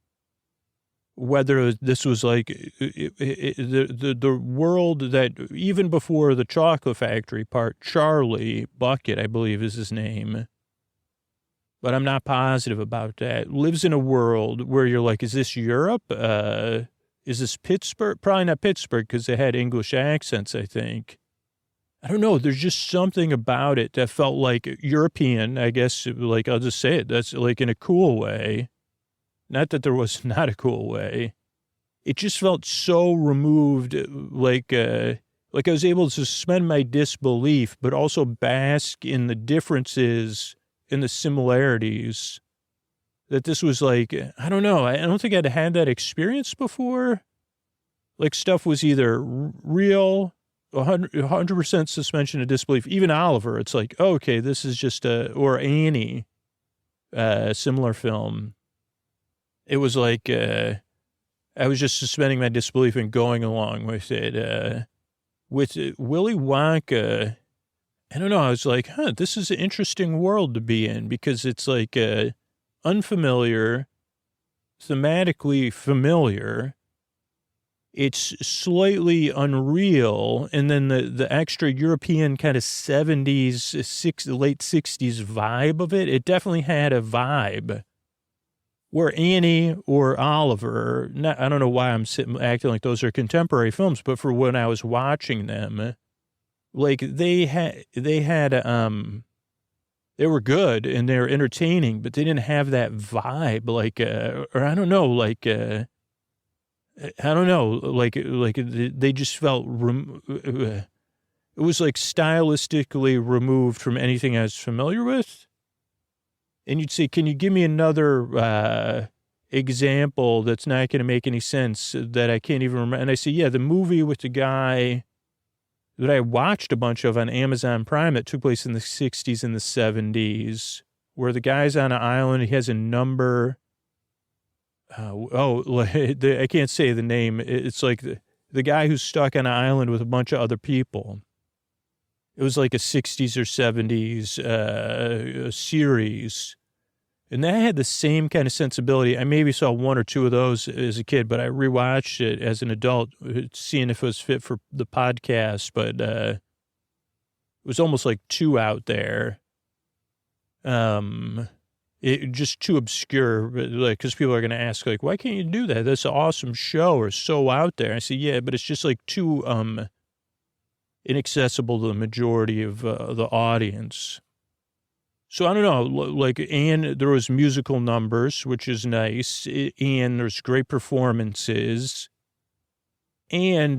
whether this was like the world that even before the Chocolate Factory part, Charlie Bucket, I believe is his name, but I'm not positive about that, lives in a world where you're like, is this Europe? Is this Pittsburgh? Probably not Pittsburgh because they had English accents, I think. I don't know. There's just something about it that felt like European, I guess, like I'll just say it. That's like in a cool way. Not that there was not a cool way. It just felt so removed, like I was able to suspend my disbelief, but also bask in the differences and the similarities. That this was like, I don't know. I don't think I'd had that experience before. Like stuff was either real, 100% suspension of disbelief. Even Oliver, it's like, oh, okay, this is just or Annie, similar film. It was like, I was just suspending my disbelief and going along with it. With Willy Wonka, I don't know, I was like, this is an interesting world to be in because it's like unfamiliar, thematically familiar. It's slightly unreal, and then the extra European kind of 70s, late 60s vibe of it, it definitely had a vibe. Where Annie or Oliver, I don't know why I'm acting like those are contemporary films, but for when I was watching them, like they were good and they were entertaining, but they didn't have that vibe, like, or I don't know, like, I don't know, like they just felt, it was like stylistically removed from anything I was familiar with. And you'd say, can you give me another example that's not going to make any sense that I can't even remember? And I say, yeah, the movie with the guy that I watched a bunch of on Amazon Prime that took place in the 60s and the 70s, where the guy's on an island, he has a number. I can't say the name. It's like the guy who's stuck on an island with a bunch of other people. It was like a 60s or 70s series. And that had the same kind of sensibility. I maybe saw one or two of those as a kid, but I rewatched it as an adult, seeing if it was fit for the podcast. But it was almost like too out there. It just too obscure, like, because people are going to ask, like, why can't you do that? That's an awesome show or so out there. I say, yeah, but it's just like too inaccessible to the majority of the audience. So I don't know, like, and there was musical numbers, which is nice, and there's great performances, and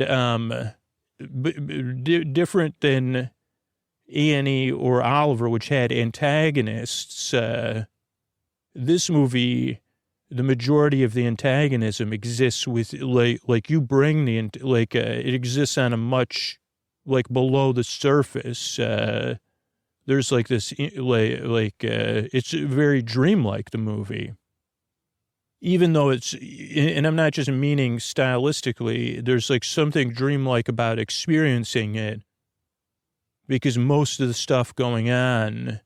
different than Annie or Oliver, which had antagonists. This movie, the majority of the antagonism exists with, like you bring it exists on a much, like, below the surface. There's like this, it's very dreamlike, the movie. Even though it's, and I'm not just meaning stylistically, there's like something dreamlike about experiencing it, because most of the stuff going on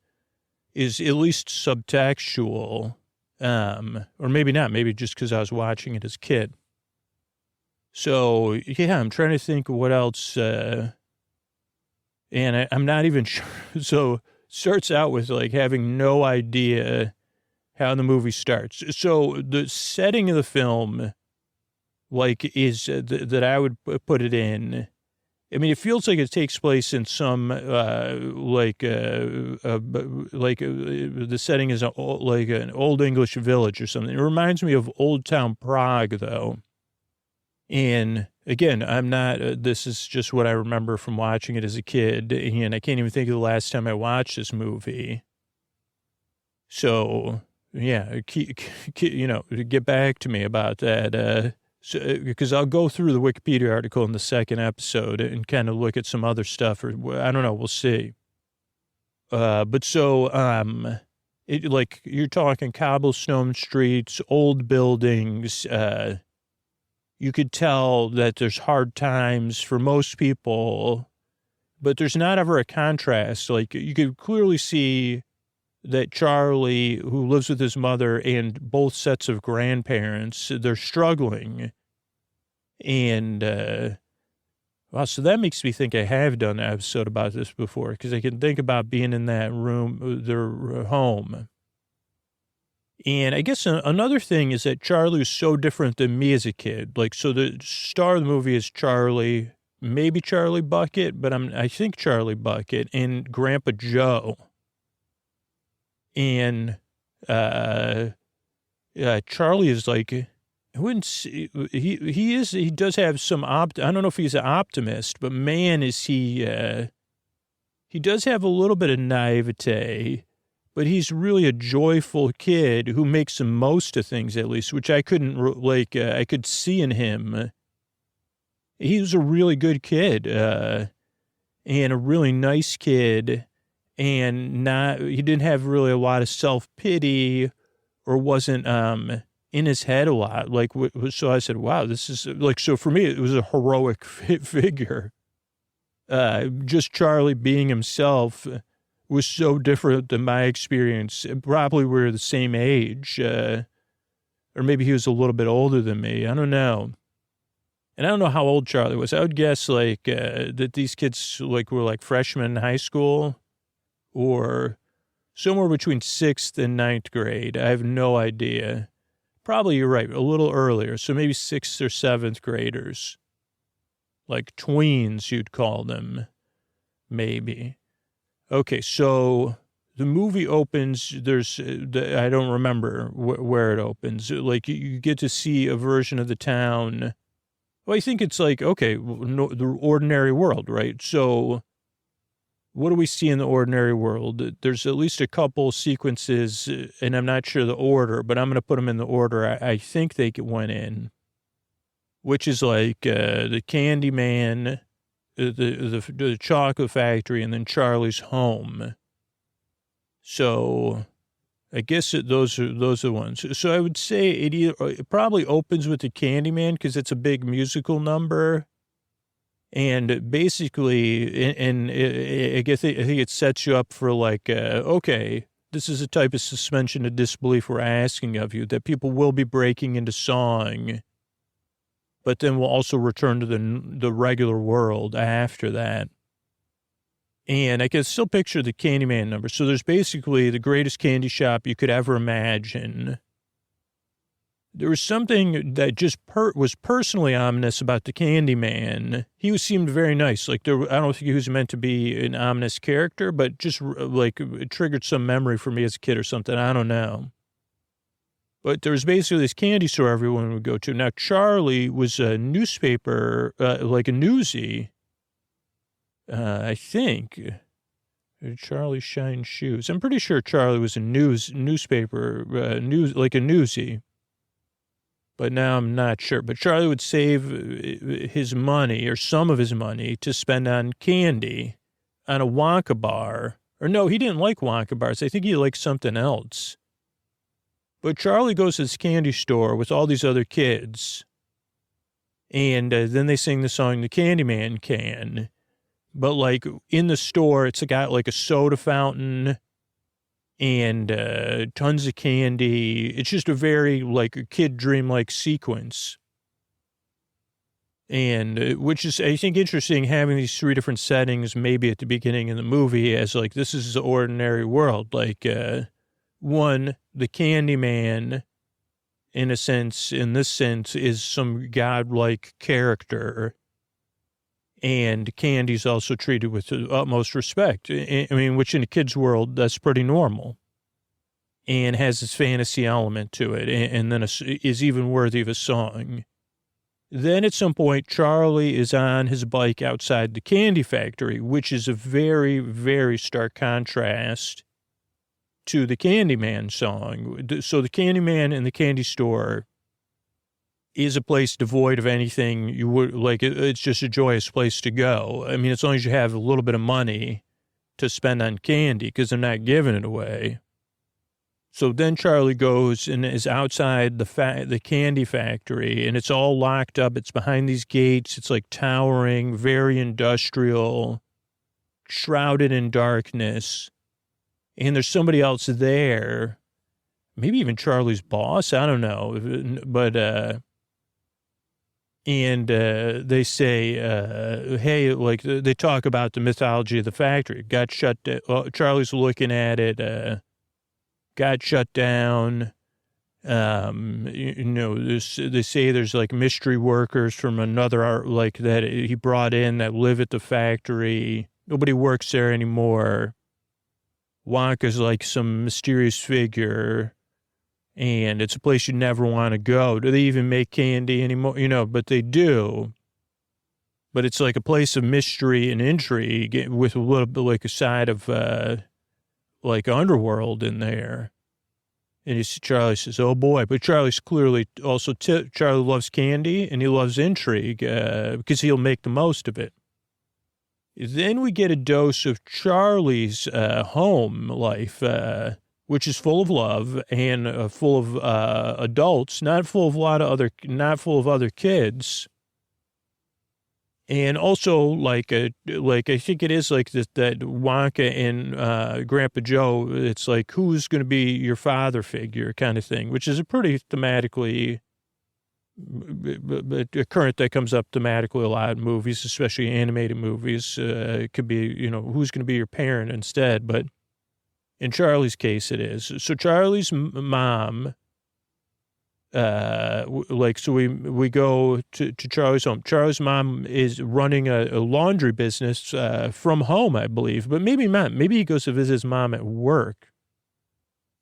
is at least subtextual, or maybe not, maybe just because I was watching it as a kid. So, yeah, I'm trying to think of what else, and I'm not even sure. So starts out with like having no idea how the movie starts. So the setting of the film, like, is that I would put it in I mean, it feels like it takes place in some, the setting is like an old English village or something. It reminds me of Old Town Prague, though. And again, I'm not, this is just what I remember from watching it as a kid. And I can't even think of the last time I watched this movie. So, yeah, get back to me about that. Because I'll go through the Wikipedia article in the second episode and kind of look at some other stuff, or I don't know, we'll see. But so, you're talking cobblestone streets, old buildings. You could tell that there's hard times for most people, but there's not ever a contrast. Like, you could clearly see that Charlie, who lives with his mother and both sets of grandparents, they're struggling. And, wow, so that makes me think I have done an episode about this before, because I can think about being in that room, their home. And I guess another thing is that Charlie was so different than me as a kid. Like, so the star of the movie is Charlie, maybe Charlie Bucket, but I think Charlie Bucket, and Grandpa Joe. And Charlie is like, I wouldn't see, he does have some I don't know if he's an optimist, but man, is he does have a little bit of naivete, but he's really a joyful kid who makes the most of things, at least, which I couldn't, I could see in him. He was a really good kid, and a really nice kid. And he didn't have really a lot of self-pity, or wasn't in his head a lot. Like, so I said, wow, this is like, so for me, it was a heroic figure. Just Charlie being himself was so different than my experience. Probably we were the same age, or maybe he was a little bit older than me. I don't know. And I don't know how old Charlie was. I would guess that these kids were like freshmen in high school, or somewhere between 6th and 9th grade. I have no idea. Probably you're right, a little earlier. So maybe 6th or 7th graders. Like tweens, you'd call them. Maybe. Okay, so the movie opens, I don't remember where it opens. Like, you get to see a version of the town. Well, I think it's like, okay, the ordinary world, right? So what do we see in the ordinary world? There's at least a couple sequences, and I'm not sure the order, but I'm going to put them in the order I think they went in, which is like the Candy Man, the chocolate factory, and then Charlie's home. So I guess those are the ones. So I would say it probably opens with the Candy Man, because it's a big musical number. And basically, I think it sets you up for okay, this is a type of suspension of disbelief we're asking of you, that people will be breaking into song, but then we'll also return to the regular world after that. And I can still picture the Candyman number. So there's basically the greatest candy shop you could ever imagine. There was something that just was personally ominous about the Candyman. He seemed very nice. Like, I don't think he was meant to be an ominous character, but just it triggered some memory for me as a kid or something. I don't know. But there was basically this candy store everyone would go to. Now, Charlie was a newspaper, like a newsie, I think. Charlie Shine Shoes. I'm pretty sure Charlie was a newspaper, like a newsie. But now I'm not sure. But Charlie would save his money, or some of his money, to spend on candy, on a Wonka bar. Or no, he didn't like Wonka bars. I think he liked something else. But Charlie goes to this candy store with all these other kids. And then they sing the song, The Candyman Can. But in the store, it's got a soda fountain and tons of candy. It's just a very a kid dream sequence. And which is, I think, interesting, having these three different settings maybe at the beginning of the movie as this is the ordinary world. One, the Candyman, in this sense, is some godlike character. And Candy's also treated with the utmost respect. I mean, which in a kid's world, that's pretty normal. And has this fantasy element to it, and then is even worthy of a song. Then at some point, Charlie is on his bike outside the candy factory, which is a very, very stark contrast to the Candyman song. So the Candyman in the candy store is a place devoid of anything you would like. It's just a joyous place to go. I mean, as long as you have a little bit of money to spend on candy, because they're not giving it away. So then Charlie goes and is outside the candy factory, and it's all locked up. It's behind these gates. It's like towering, very industrial, shrouded in darkness. And there's somebody else there, maybe even Charlie's boss. I don't know. But, they say, hey, like they talk about the mythology of the factory. It got shut down. Charlie's looking at it, got shut down. They say there's like mystery workers from another art, like that he brought in that live at the factory. Nobody works there anymore. Wonka's like some mysterious figure, and it's a place you never want to go. Do they even make candy anymore? But they do. But it's like a place of mystery and intrigue with a little bit like a side of like underworld in there. And Charlie says, oh boy. But Charlie's clearly also, Charlie loves candy and he loves intrigue because he'll make the most of it. Then we get a dose of Charlie's home life, which is full of love and full of adults, not full of other kids. And also, like I think it is like that Wonka and Grandpa Joe, it's like, who's going to be your father figure kind of thing, which is a pretty thematically, a current that comes up thematically a lot in movies, especially animated movies. It could be, who's going to be your parent instead. But in Charlie's case, it is. So Charlie's mom... so we go to Charlie's home. Charlie's mom is running a laundry business from home, I believe, but maybe not. Maybe he goes to visit his mom at work.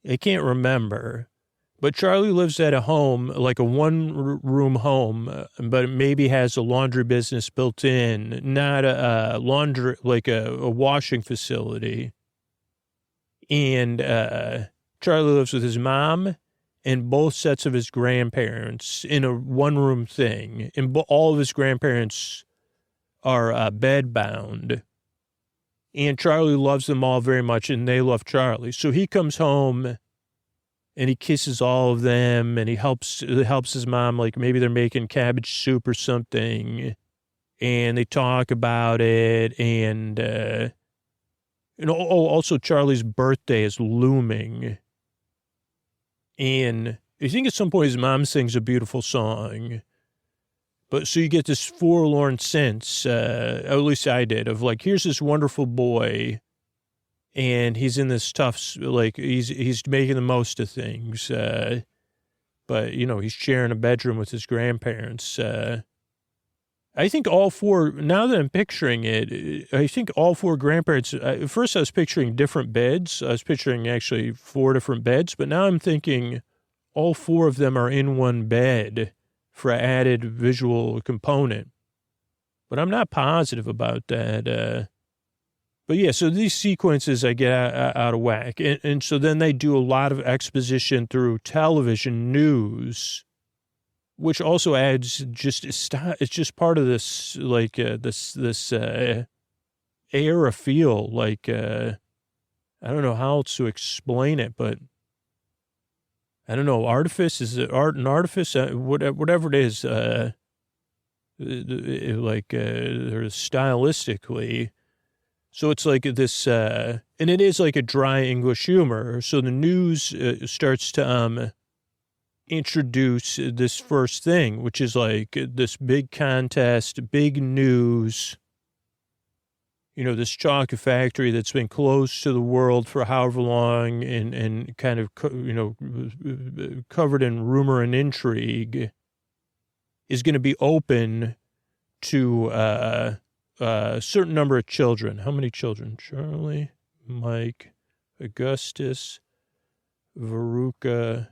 I can't remember. But Charlie lives at a home, like a one-room home, but maybe has a laundry business built in, not a laundry, like a washing facility. And Charlie lives with his mom and both sets of his grandparents in a one-room thing. And all of his grandparents are bed-bound. And Charlie loves them all very much, and they love Charlie. So he comes home, and he kisses all of them, and he helps his mom, like maybe they're making cabbage soup or something. And they talk about it, and also Charlie's birthday is looming. And I think at some point his mom sings a beautiful song. But so you get this forlorn sense, at least I did, of like, here's this wonderful boy, and he's in this tough, like, he's making the most of things. But, he's sharing a bedroom with his grandparents. I think all four, now that I'm picturing it, I think all four grandparents, at first I was picturing different beds. I was picturing actually 4 different beds, but now I'm thinking all 4 of them are in one bed for an added visual component. But I'm not positive about that. But yeah, so these sequences I get out of whack. And so then they do a lot of exposition through television news, which also adds it's just part of this, like, this air of feel, like, I don't know how else to explain it, but I don't know, artifice, is it art and artifice? Whatever it is, or stylistically. So it's like this, and it is like a dry English humor. So the news starts to, introduce this first thing, which is like this big contest, big news, this chocolate factory that's been closed to the world for however long and kind of, covered in rumor and intrigue, is going to be open to a certain number of children. How many children? Charlie, Mike, Augustus, Veruca,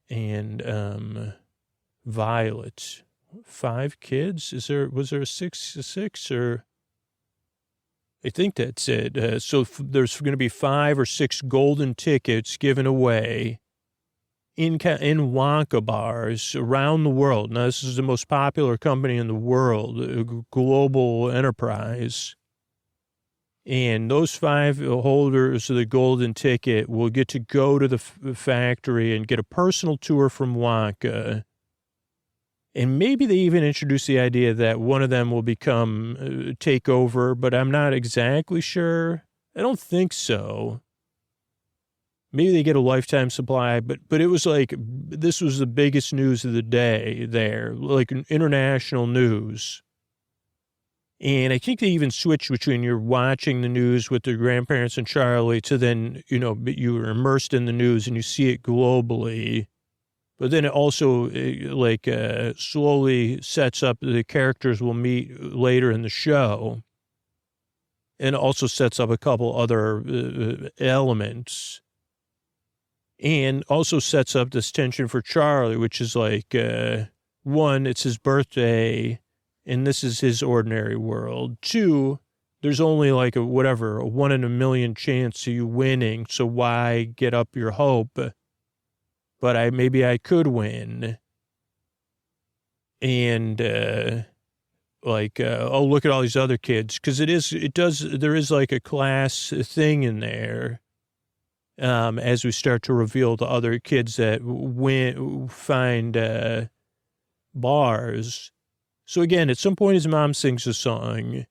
and Violet. 5 kids? Was there a six or? I think that's it. So there's going to be 5 or 6 golden tickets given away in Wonka bars around the world. Now, this is the most popular company in the world, a global enterprise. And those 5 holders of the golden ticket will get to go to the factory and get a personal tour from Wonka. And maybe they even introduce the idea that one of them will take over, but I'm not exactly sure. I don't think so. Maybe they get a lifetime supply, but it was like, this was the biggest news of the day there, like international news. And I think they even switched between you're watching the news with their grandparents and Charlie to then, you were immersed in the news and you see it globally. But then it also slowly sets up the characters we'll meet later in the show. And also sets up a couple other elements. And also sets up this tension for Charlie, which is like, 1, it's his birthday, and this is his ordinary world. 2, there's only like a 1 in a million chance of you winning, so why get up your hope? But maybe I could win. And, oh, look at all these other kids. Cause there is like a class thing in there. As we start to reveal the other kids that find, bars. So again, at some point his mom sings a song.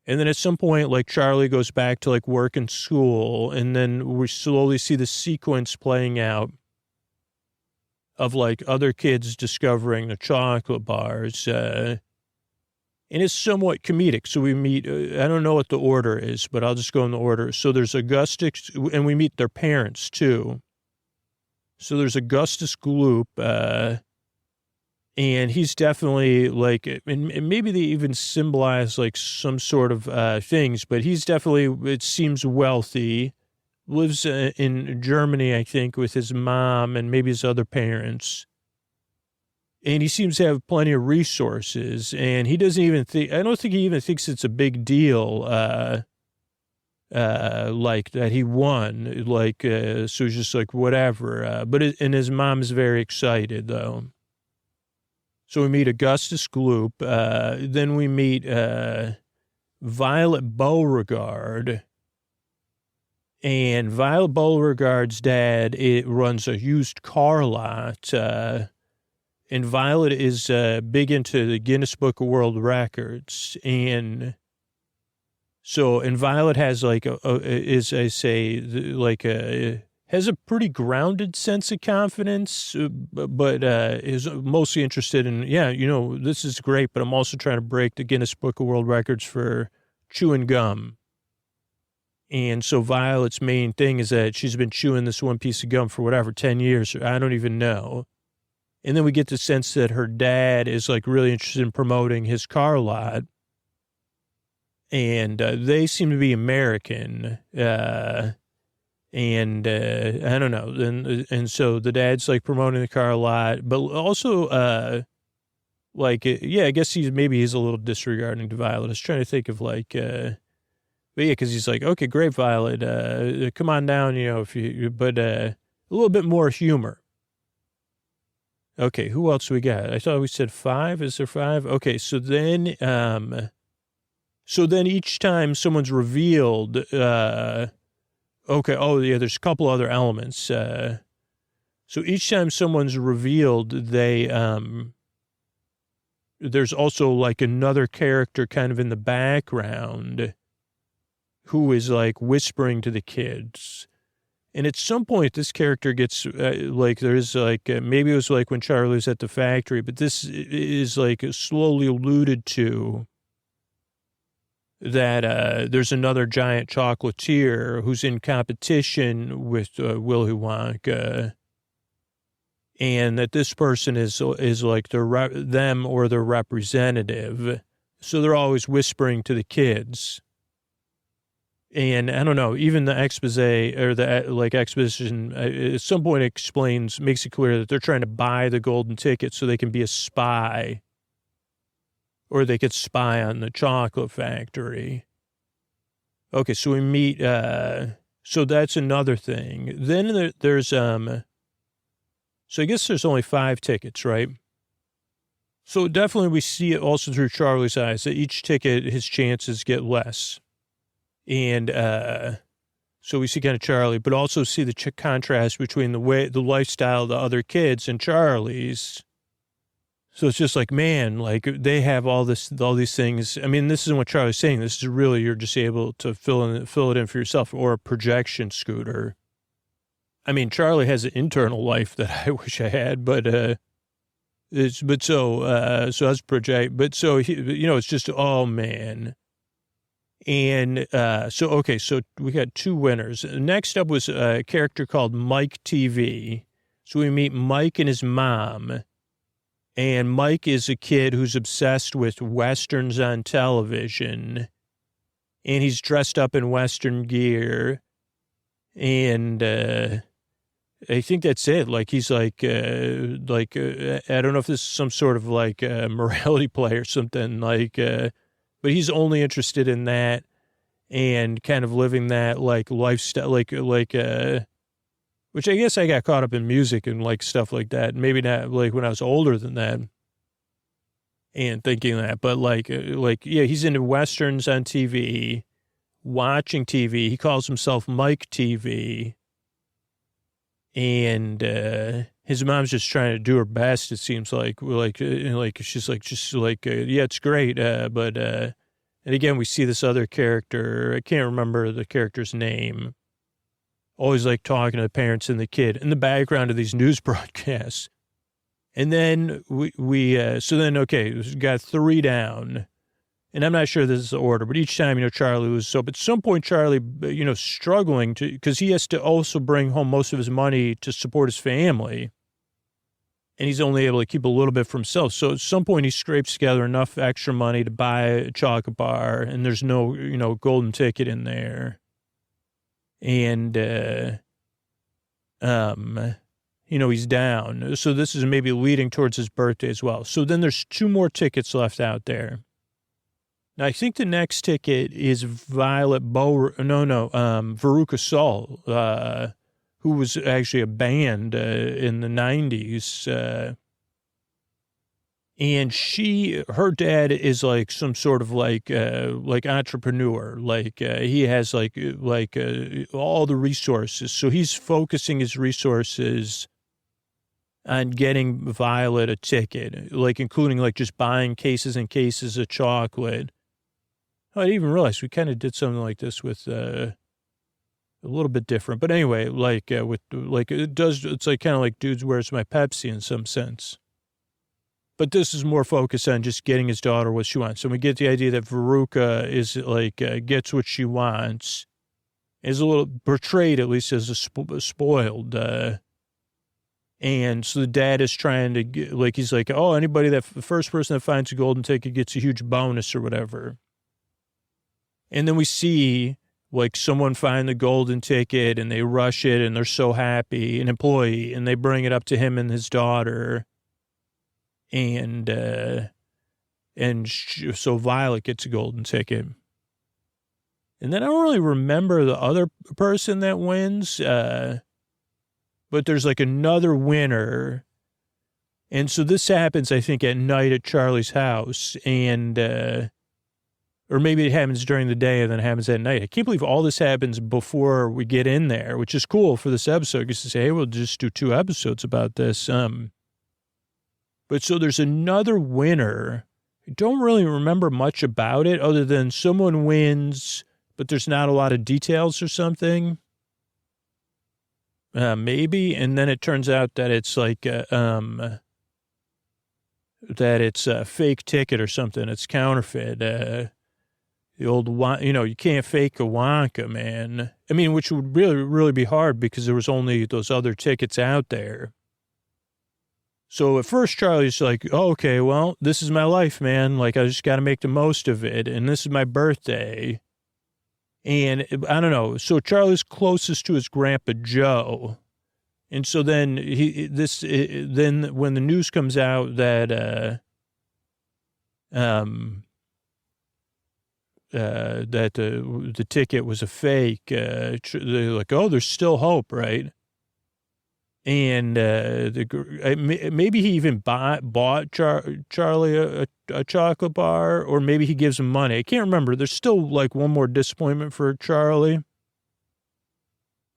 And then at some point, like Charlie goes back to like work and school. And then we slowly see the sequence playing out of like other kids discovering the chocolate bars. And it's somewhat comedic. So we meet, I don't know what the order is, but I'll just go in the order. So there's Augustus, and we meet their parents too. So there's Augustus Gloop, and he's definitely like, and maybe they even symbolize like some sort of things, but he's definitely, it seems wealthy. Lives in Germany, I think, with his mom and maybe his other parents. And he seems to have plenty of resources. And he doesn't even I don't think he even thinks it's a big deal, like that he won. Like, so he's just like, whatever. And his mom is very excited, though. So we meet Augustus Gloop. Then we meet Violet Beauregard. And Violet Beauregard's dad, runs a used car lot. And Violet is big into the Guinness Book of World Records. And Violet has like, has a pretty grounded sense of confidence, but is mostly interested in, this is great, but I'm also trying to break the Guinness Book of World Records for chewing gum. And so Violet's main thing is that she's been chewing this one piece of gum for 10 years. I don't even know. And then we get the sense that her dad is like really interested in promoting his car lot. And they seem to be American. I don't know. And so the dad's like promoting the car lot, but also I guess he's a little disregarding to Violet. I was trying to think of like, but yeah, because he's like, okay, great, Violet, come on down, but a little bit more humor. Okay, who else we got? I thought we said 5. Is there 5? Okay, so then each time someone's revealed, there's a couple other elements. So each time someone's revealed, there's also like another character kind of in the background who is like whispering to the kids. And at some point, this character gets there's like, maybe it was like when Charlie was at the factory, but this is like slowly alluded to that there's another giant chocolatier who's in competition with Willy Wonka. And that this person is like them or their representative. So they're always whispering to the kids. And I don't know, even the expose or the like exposition at some point makes it clear that they're trying to buy the golden ticket so they can be a spy, or they could spy on the chocolate factory. Okay, so we meet, so that's another thing. Then there's, so I guess there's only 5 tickets, right? So definitely we see it also through Charlie's eyes that each ticket, his chances get less. And, so we see kind of Charlie, but also see the contrast between the lifestyle of the other kids and Charlie's. So it's just like, man, like they have all these things. I mean, this isn't what Charlie's saying. This is really, you're just able to fill it in for yourself, or a projection scooter. I mean, Charlie has an internal life that I wish I had, but so that's project, but so, it's just, oh man. And, so we got 2 winners. Next up was a character called Mike TV. So we meet Mike and his mom. And Mike is a kid who's obsessed with Westerns on television. And he's dressed up in Western gear. And I think that's it. Like, he's like I don't know if this is some sort of like morality play or something, like, but he's only interested in that and kind of living that like lifestyle, which I guess I got caught up in music and like stuff like that. Maybe not like when I was older than that and thinking that, but yeah, he's into Westerns on TV, watching TV. He calls himself Mike TV. And, his mom's just trying to do her best. It seems like she's like, yeah, it's great. And again, we see this other character. I can't remember the character's name. Always like talking to the parents and the kid in the background of these news broadcasts. And then we got 3 down. And I'm not sure this is the order, but each time, Charlie was so, but at some point, Charlie, struggling because he has to also bring home most of his money to support his family. And he's only able to keep a little bit for himself. So at some point he scrapes together enough extra money to buy a chocolate bar, and there's no, golden ticket in there. And, he's down. So this is maybe leading towards his birthday as well. So then there's 2 more tickets left out there. Now, I think the next ticket is Veruca Salt, who was actually a band in the 90s. And her dad is like some sort of like entrepreneur. Like he has like all the resources. So he's focusing his resources on getting Violet a ticket, like including like just buying cases and cases of chocolate. I didn't even realize we kind of did something like this with a little bit different. But anyway, it's like kind of like Dudes, Where's My Pepsi in some sense. But this is more focused on just getting his daughter what she wants. So we get the idea that Veruca is like, gets what she wants, is a little portrayed at least as a spoiled. And so the dad is trying to get, like, he's like, oh, the first person that finds a golden ticket gets a huge bonus or whatever. And then we see like someone find the golden ticket and they rush it and they're so happy, an employee, and they bring it up to him and his daughter. And so Violet gets a golden ticket. And then I don't really remember the other person that wins, but there's like another winner. And so this happens, I think, at night at Charlie's house. And, or maybe it happens during the day and then it happens at night. I can't believe all this happens before we get in there, which is cool for this episode, because to say, hey, we'll just do 2 episodes about this. But so there's another winner. I don't really remember much about it other than someone wins, but there's not a lot of details or something. Maybe. And then it turns out that it's like, that it's a fake ticket or something. It's counterfeit. The old, you can't fake a Wonka, man. I mean, which would really, really be hard because there was only those other tickets out there. So at first Charlie's like, oh, okay, well, this is my life, man. Like, I just got to make the most of it. And this is my birthday. And I don't know. So Charlie's closest to his grandpa Joe. And so then then when the news comes out that, that the ticket was a fake, they're like, oh, there's still hope, right? And maybe he even bought Charlie a chocolate bar, or maybe he gives him money. I can't remember. There's still like one more disappointment for Charlie.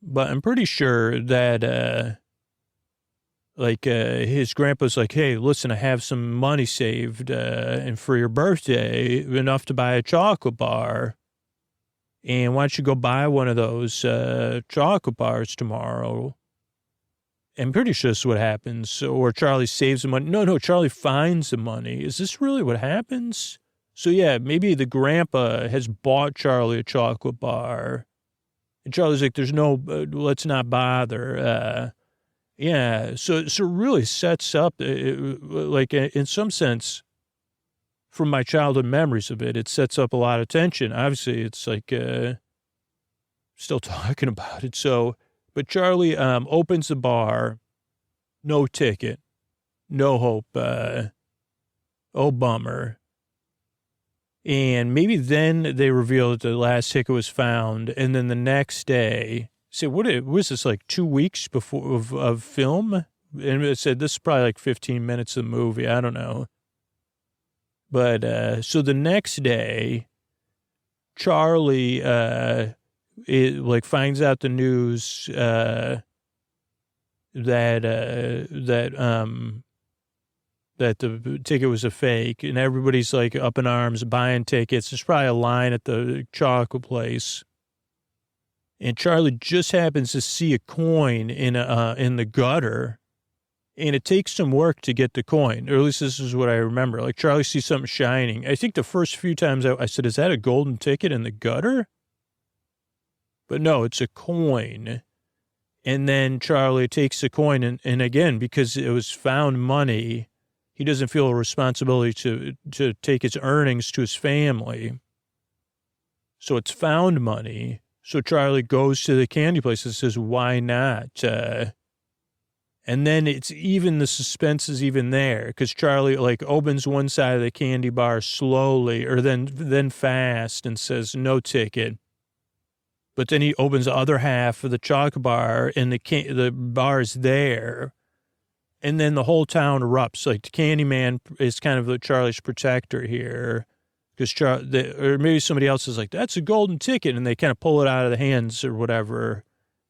But I'm pretty sure that, his grandpa's like, hey, listen, I have some money saved, and for your birthday, enough to buy a chocolate bar. And why don't you go buy one of those, chocolate bars tomorrow? I'm pretty sure this is what happens. Or Charlie saves the money. No, Charlie finds the money. Is this really what happens? So yeah, maybe the grandpa has bought Charlie a chocolate bar. And Charlie's like, there's no, let's not bother. Yeah, so it really sets up, like, in some sense, from my childhood memories of it, it sets up a lot of tension. Obviously, it's like, still talking about it. So, but Charlie opens the bar, no ticket, no hope, oh, bummer. And maybe then they reveal that the last ticket was found, and then the next day, say, what was this, like 2 weeks before of film? And it said this is probably like 15 minutes of the movie. I don't know. But so the next day, Charlie finds out the news that the ticket was a fake, and everybody's like up in arms buying tickets. There's probably a line at the chocolate place. And Charlie just happens to see a coin in the gutter, and it takes some work to get the coin, or at least this is what I remember. Like, Charlie sees something shining. I think the first few times I said, is that a golden ticket in the gutter? But no, it's a coin. And then Charlie takes the coin, and again, because it was found money, he doesn't feel a responsibility to take his earnings to his family. So it's found money. So Charlie goes to the candy place and says, why not? And then it's even, the suspense is even there, because Charlie like opens one side of the candy bar slowly, or then fast, and says, no ticket. But then he opens the other half of the chocolate bar, and the bar is there. And then the whole town erupts. Like, the Candyman is kind of Charlie's protector here. Because or maybe somebody else is like, that's a golden ticket. And they kind of pull it out of the hands or whatever.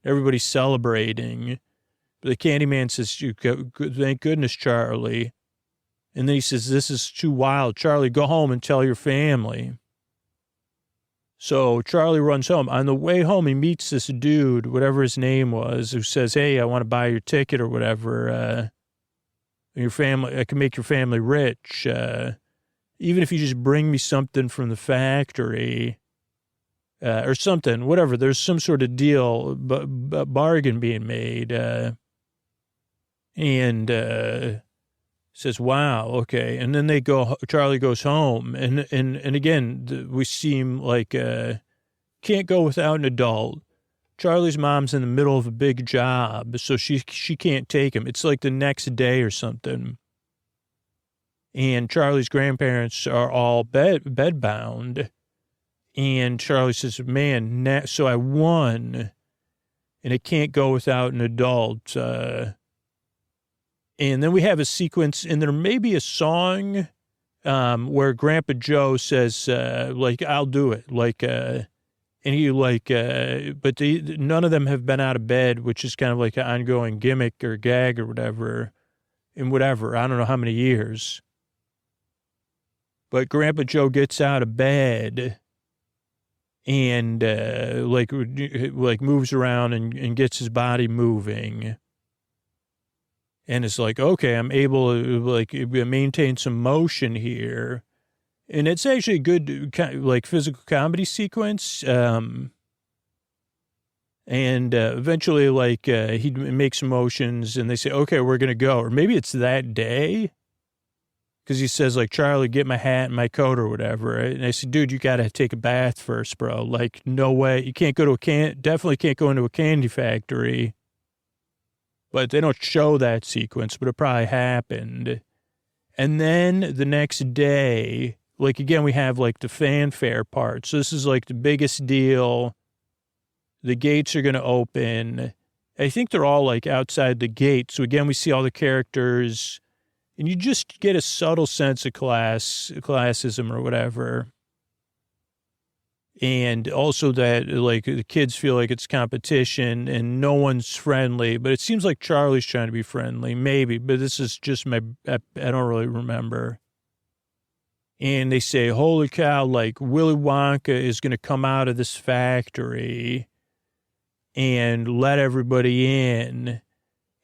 Everybody's celebrating. But the Candyman says, thank goodness, Charlie. And then he says, this is too wild. Charlie, go home and tell your family. So Charlie runs home. On the way home, he meets this dude, whatever his name was, who says, hey, I want to buy your ticket or whatever. Your family, I can make your family rich. Even if you just bring me something from the factory, or something, whatever. There's some sort of deal, bargain being made. And says, wow, okay. And then Charlie goes home. And again, we seem like, can't go without an adult. Charlie's mom's in the middle of a big job, so she can't take him. It's like the next day or something. And Charlie's grandparents are all bedbound. And Charlie says, man, so I won, and it can't go without an adult. And then we have a sequence, and there may be a song where Grandpa Joe says, I'll do it. And he but none of them have been out of bed, which is kind of like an ongoing gimmick or gag or whatever, I don't know how many years. But Grandpa Joe gets out of bed and moves around and gets his body moving. And it's like, okay, I'm able to maintain some motion here. And it's actually a good physical comedy sequence. And eventually, like, he makes motions and they say, okay, we're going to go. Or maybe it's that day. Because he says, like, Charlie, get my hat and my coat or whatever. Right? And I said, dude, you got to take a bath first, bro. Like, no way. You can't go to definitely can't go into a candy factory. But they don't show that sequence, but it probably happened. And then the next day, like, again, we have, like, the fanfare part. So this is, like, the biggest deal. The gates are going to open. I think they're all, like, outside the gate. So, again, we see all the characters. And you just get a subtle sense of classism or whatever. And also that, like, the kids feel like it's competition and no one's friendly. But it seems like Charlie's trying to be friendly, maybe. But this is just I don't really remember. And they say, holy cow, like, Willy Wonka is going to come out of this factory and let everybody in.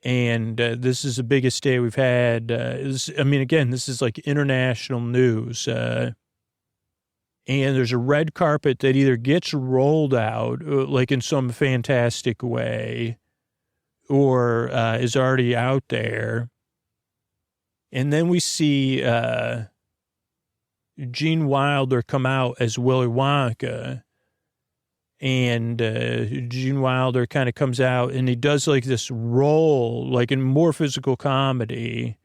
And this is the biggest day we've had. Again, this is like international news. And there's a red carpet that either gets rolled out, like in some fantastic way, or is already out there. And then we see Gene Wilder come out as Willy Wonka. And Gene Wilder kind of comes out and he does like this role, like in more physical comedy.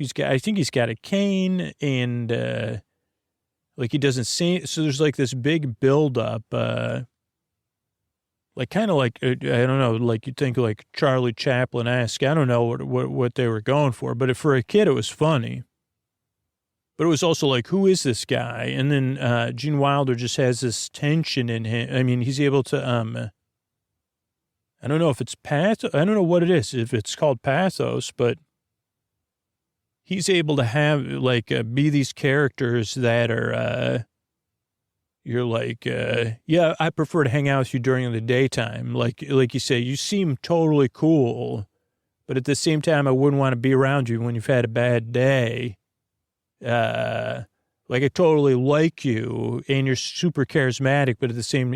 I think he's got a cane and like he doesn't see. So there's like this big buildup, like kind of like, I don't know, like you think like Charlie Chaplin-esque. I don't know what they were going for, but for a kid, it was funny. But it was also like, who is this guy? And then Gene Wilder just has this tension in him. I mean, he's able to, I don't know if it's pathos. I don't know what it is, if it's called pathos, but he's able to have, like, be these characters that are, you're like, yeah, I prefer to hang out with you during the daytime. Like you say, you seem totally cool, but at the same time, I wouldn't want to be around you when you've had a bad day. Like I totally like you and you're super charismatic, but at the same,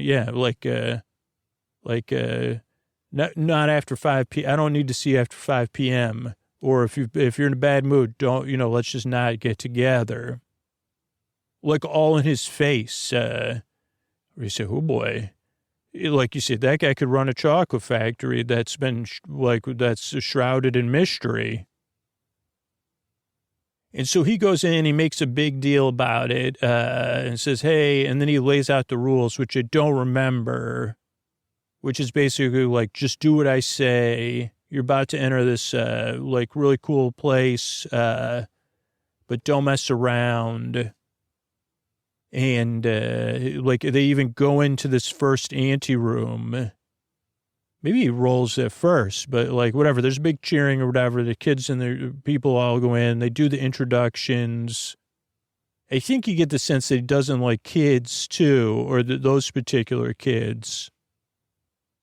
not after 5 p.m. I don't need to see you after 5 p.m. Or if you're in a bad mood, don't, let's just not get together. Like all in his face. Where you say, oh boy, like you said, that guy could run a chocolate factory that's been that's shrouded in mystery. And so he goes in, he makes a big deal about it, and says, hey, and then he lays out the rules, which I don't remember, which is basically like, just do what I say. You're about to enter this, like, really cool place, but don't mess around. And, like, they even go into this first anteroom. Maybe he rolls it first, but like whatever, there's big cheering or whatever. The kids and the people all go in, they do the introductions. I think you get the sense that he doesn't like kids too, or those particular kids.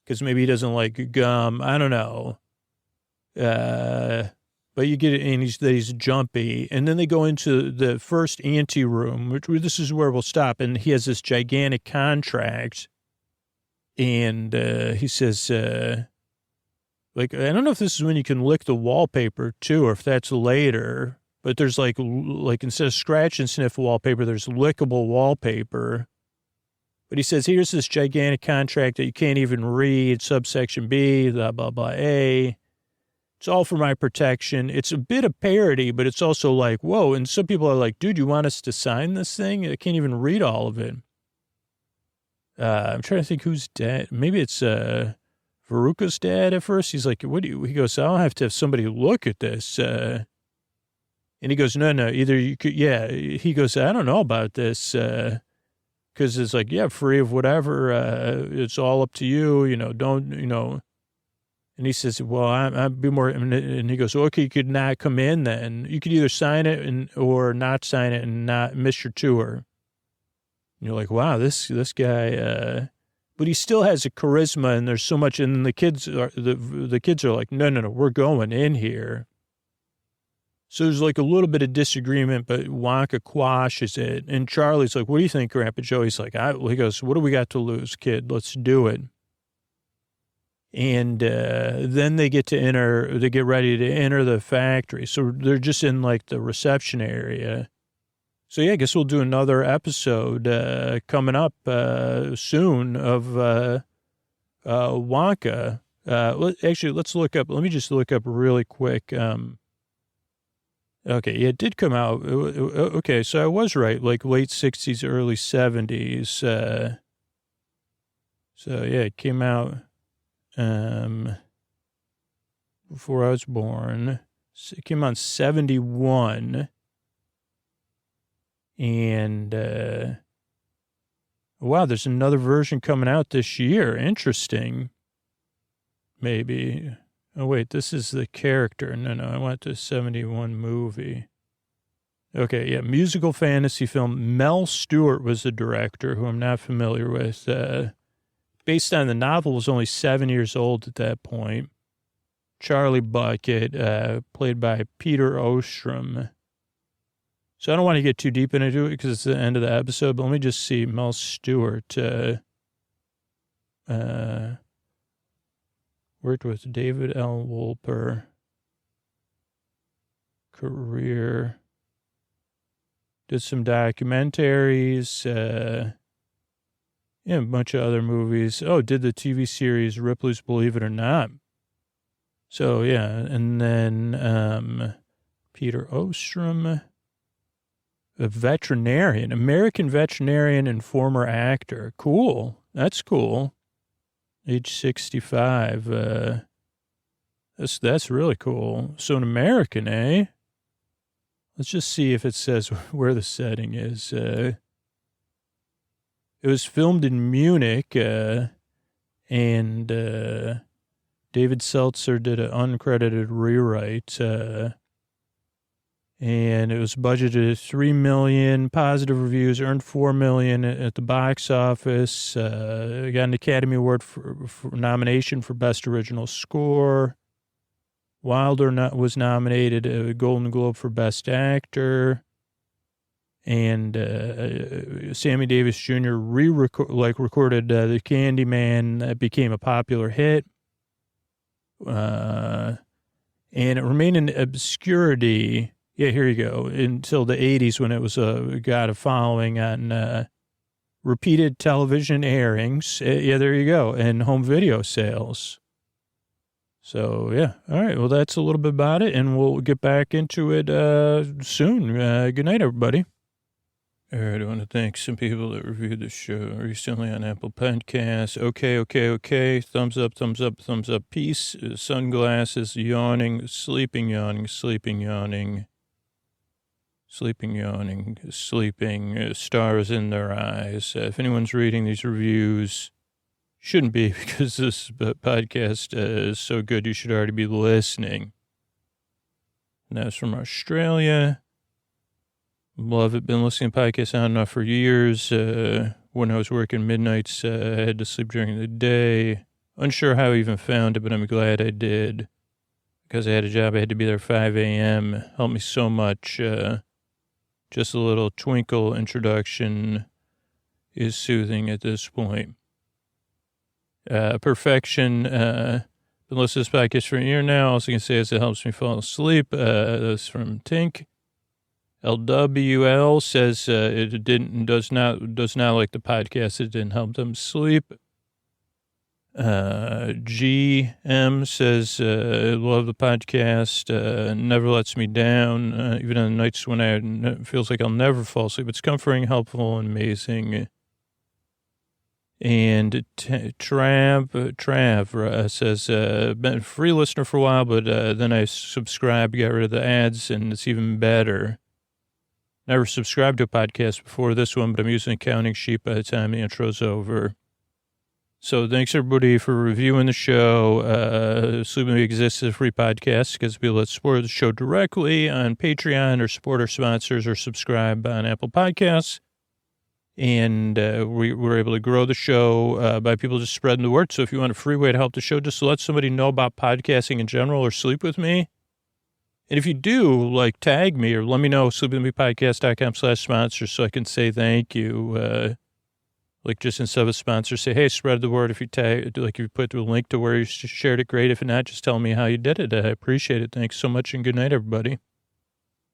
Because maybe he doesn't like gum. I don't know. But you get it, and he's jumpy. And then they go into the first anteroom, which this is where we'll stop. And he has this gigantic contract. And he says, like, I don't know if this is when you can lick the wallpaper, too, or if that's later. But there's, like instead of scratch and sniff wallpaper, there's lickable wallpaper. But he says, here's this gigantic contract that you can't even read, subsection B, blah, blah, blah, A. It's all for my protection. It's a bit of parody, but it's also like, whoa. And some people are like, dude, you want us to sign this thing? I can't even read all of it. I'm trying to think who's dad. Maybe it's Veruca's dad at first. He's like, he goes, I'll have to have somebody look at this. And he goes, no, either you could, yeah. He goes, I don't know about this. Cause it's like, yeah, free of whatever. It's all up to you, don't, and he says, well, I'd be more, and he goes, okay, you could not come in then. You could either sign it or not sign it and not miss your tour. And you're like, wow, this guy, but he still has a charisma and there's so much. And then the kids are like, no, we're going in here. So there's like a little bit of disagreement, but Wonka quashes it. And Charlie's like, what do you think, Grandpa Joe? He's like, he goes, what do we got to lose, kid? Let's do it. And then they get ready to enter the factory. So they're just in like the reception area. So yeah, I guess we'll do another episode coming up soon of Wonka. Let's look up. Let me just look up really quick. Okay, yeah, it did come out. Okay, so I was right, like late 60s, early 70s. So yeah, it came out before I was born. It came out in 71. And wow, there's another version coming out this year. Interesting. Maybe. Oh, wait, this is the character. No, I went to 71 movie. Okay, yeah, musical fantasy film. Mel Stewart was the director, who I'm not familiar with. Based on the novel, was only 7 years old at that point. Charlie Bucket, played by Peter Ostrom. So I don't want to get too deep into it because it's the end of the episode, but let me just see Mel Stewart. Worked with David L. Wolper. Career. Did some documentaries. Yeah, a bunch of other movies. Oh, did the TV series Ripley's Believe It or Not. So, yeah. And then Peter Ostrom. A veterinarian. American veterinarian and former actor. Cool. That's cool. Age 65. That's really cool. So an American, eh? Let's just see if it says where the setting is. It was filmed in Munich, and David Seltzer did an uncredited rewrite. And it was budgeted at $3 million, positive reviews, earned $4 million at the box office, got an Academy Award for nomination for Best Original Score. Wilder was nominated a Golden Globe for Best Actor. And Sammy Davis Jr. recorded The Candyman. That became a popular hit. And it remained in obscurity. Yeah, here you go. Until the 80s when it was got a following on repeated television airings. Yeah, there you go. And home video sales. So, yeah. All right. Well, that's a little bit about it, and we'll get back into it soon. Good night, everybody. All right. I want to thank some people that reviewed the show recently on Apple Podcasts. Okay. Thumbs up, thumbs up, thumbs up. Peace. Sunglasses. Yawning. Sleeping, yawning. Sleeping, yawning. Sleeping, yawning, sleeping, stars in their eyes. If anyone's reading these reviews, shouldn't be, because this podcast is so good, you should already be listening. And that's from Australia. Love it. Been listening to podcasts on and off for years. When I was working midnights, I had to sleep during the day. Unsure how I even found it, but I'm glad I did. Because I had a job, I had to be there 5 a.m. Helped me so much. Just a little twinkle introduction is soothing at this point. Perfection. Been listening to this podcast for a year now. Also can say as it helps me fall asleep. That's from Tink. LWL says it does not like the podcast. It didn't help them sleep. GM says, love the podcast, never lets me down, even on the nights when it feels like I'll never fall asleep. It's comforting, helpful, and amazing. And Trav says, been a free listener for a while, but then I subscribed, got rid of the ads, and it's even better. Never subscribed to a podcast before this one, but I'm using an accounting sheet by the time the intro's over. So thanks, everybody, for reviewing the show. Sleeping exists as a free podcast because people that support the show directly on Patreon or support our sponsors or subscribe on Apple Podcasts. And we were able to grow the show by people just spreading the word. So if you want a free way to help the show, just let somebody know about podcasting in general or sleep with me. And if you do, like, tag me or let me know, sleepingwithmepodcast.com/sponsor so I can say thank you. Like just instead of a sponsor, say, hey, spread the word. If you tag, like if you put the link to where you shared it, great. If not, just tell me how you did it. I appreciate it. Thanks so much and good night, everybody.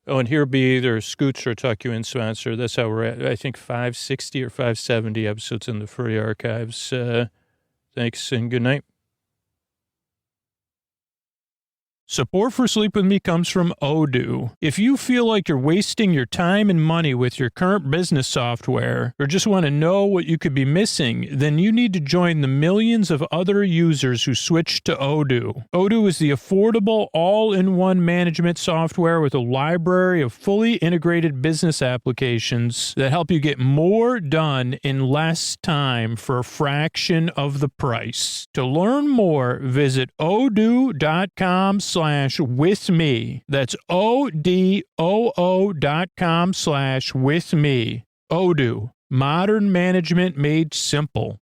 Oh, and here will be either Scoots or Tuck You In sponsor. That's how we're at, I think, 560 or 570 episodes in the free archives. Thanks and good night. Support for Sleep With Me comes from Odoo. If you feel like you're wasting your time and money with your current business software, or just want to know what you could be missing, then you need to join the millions of other users who switched to Odoo. Odoo is the affordable, all-in-one management software with a library of fully integrated business applications that help you get more done in less time for a fraction of the price. To learn more, visit odoo.com/with me. That's odoo.com/with me. Odoo, modern management made simple.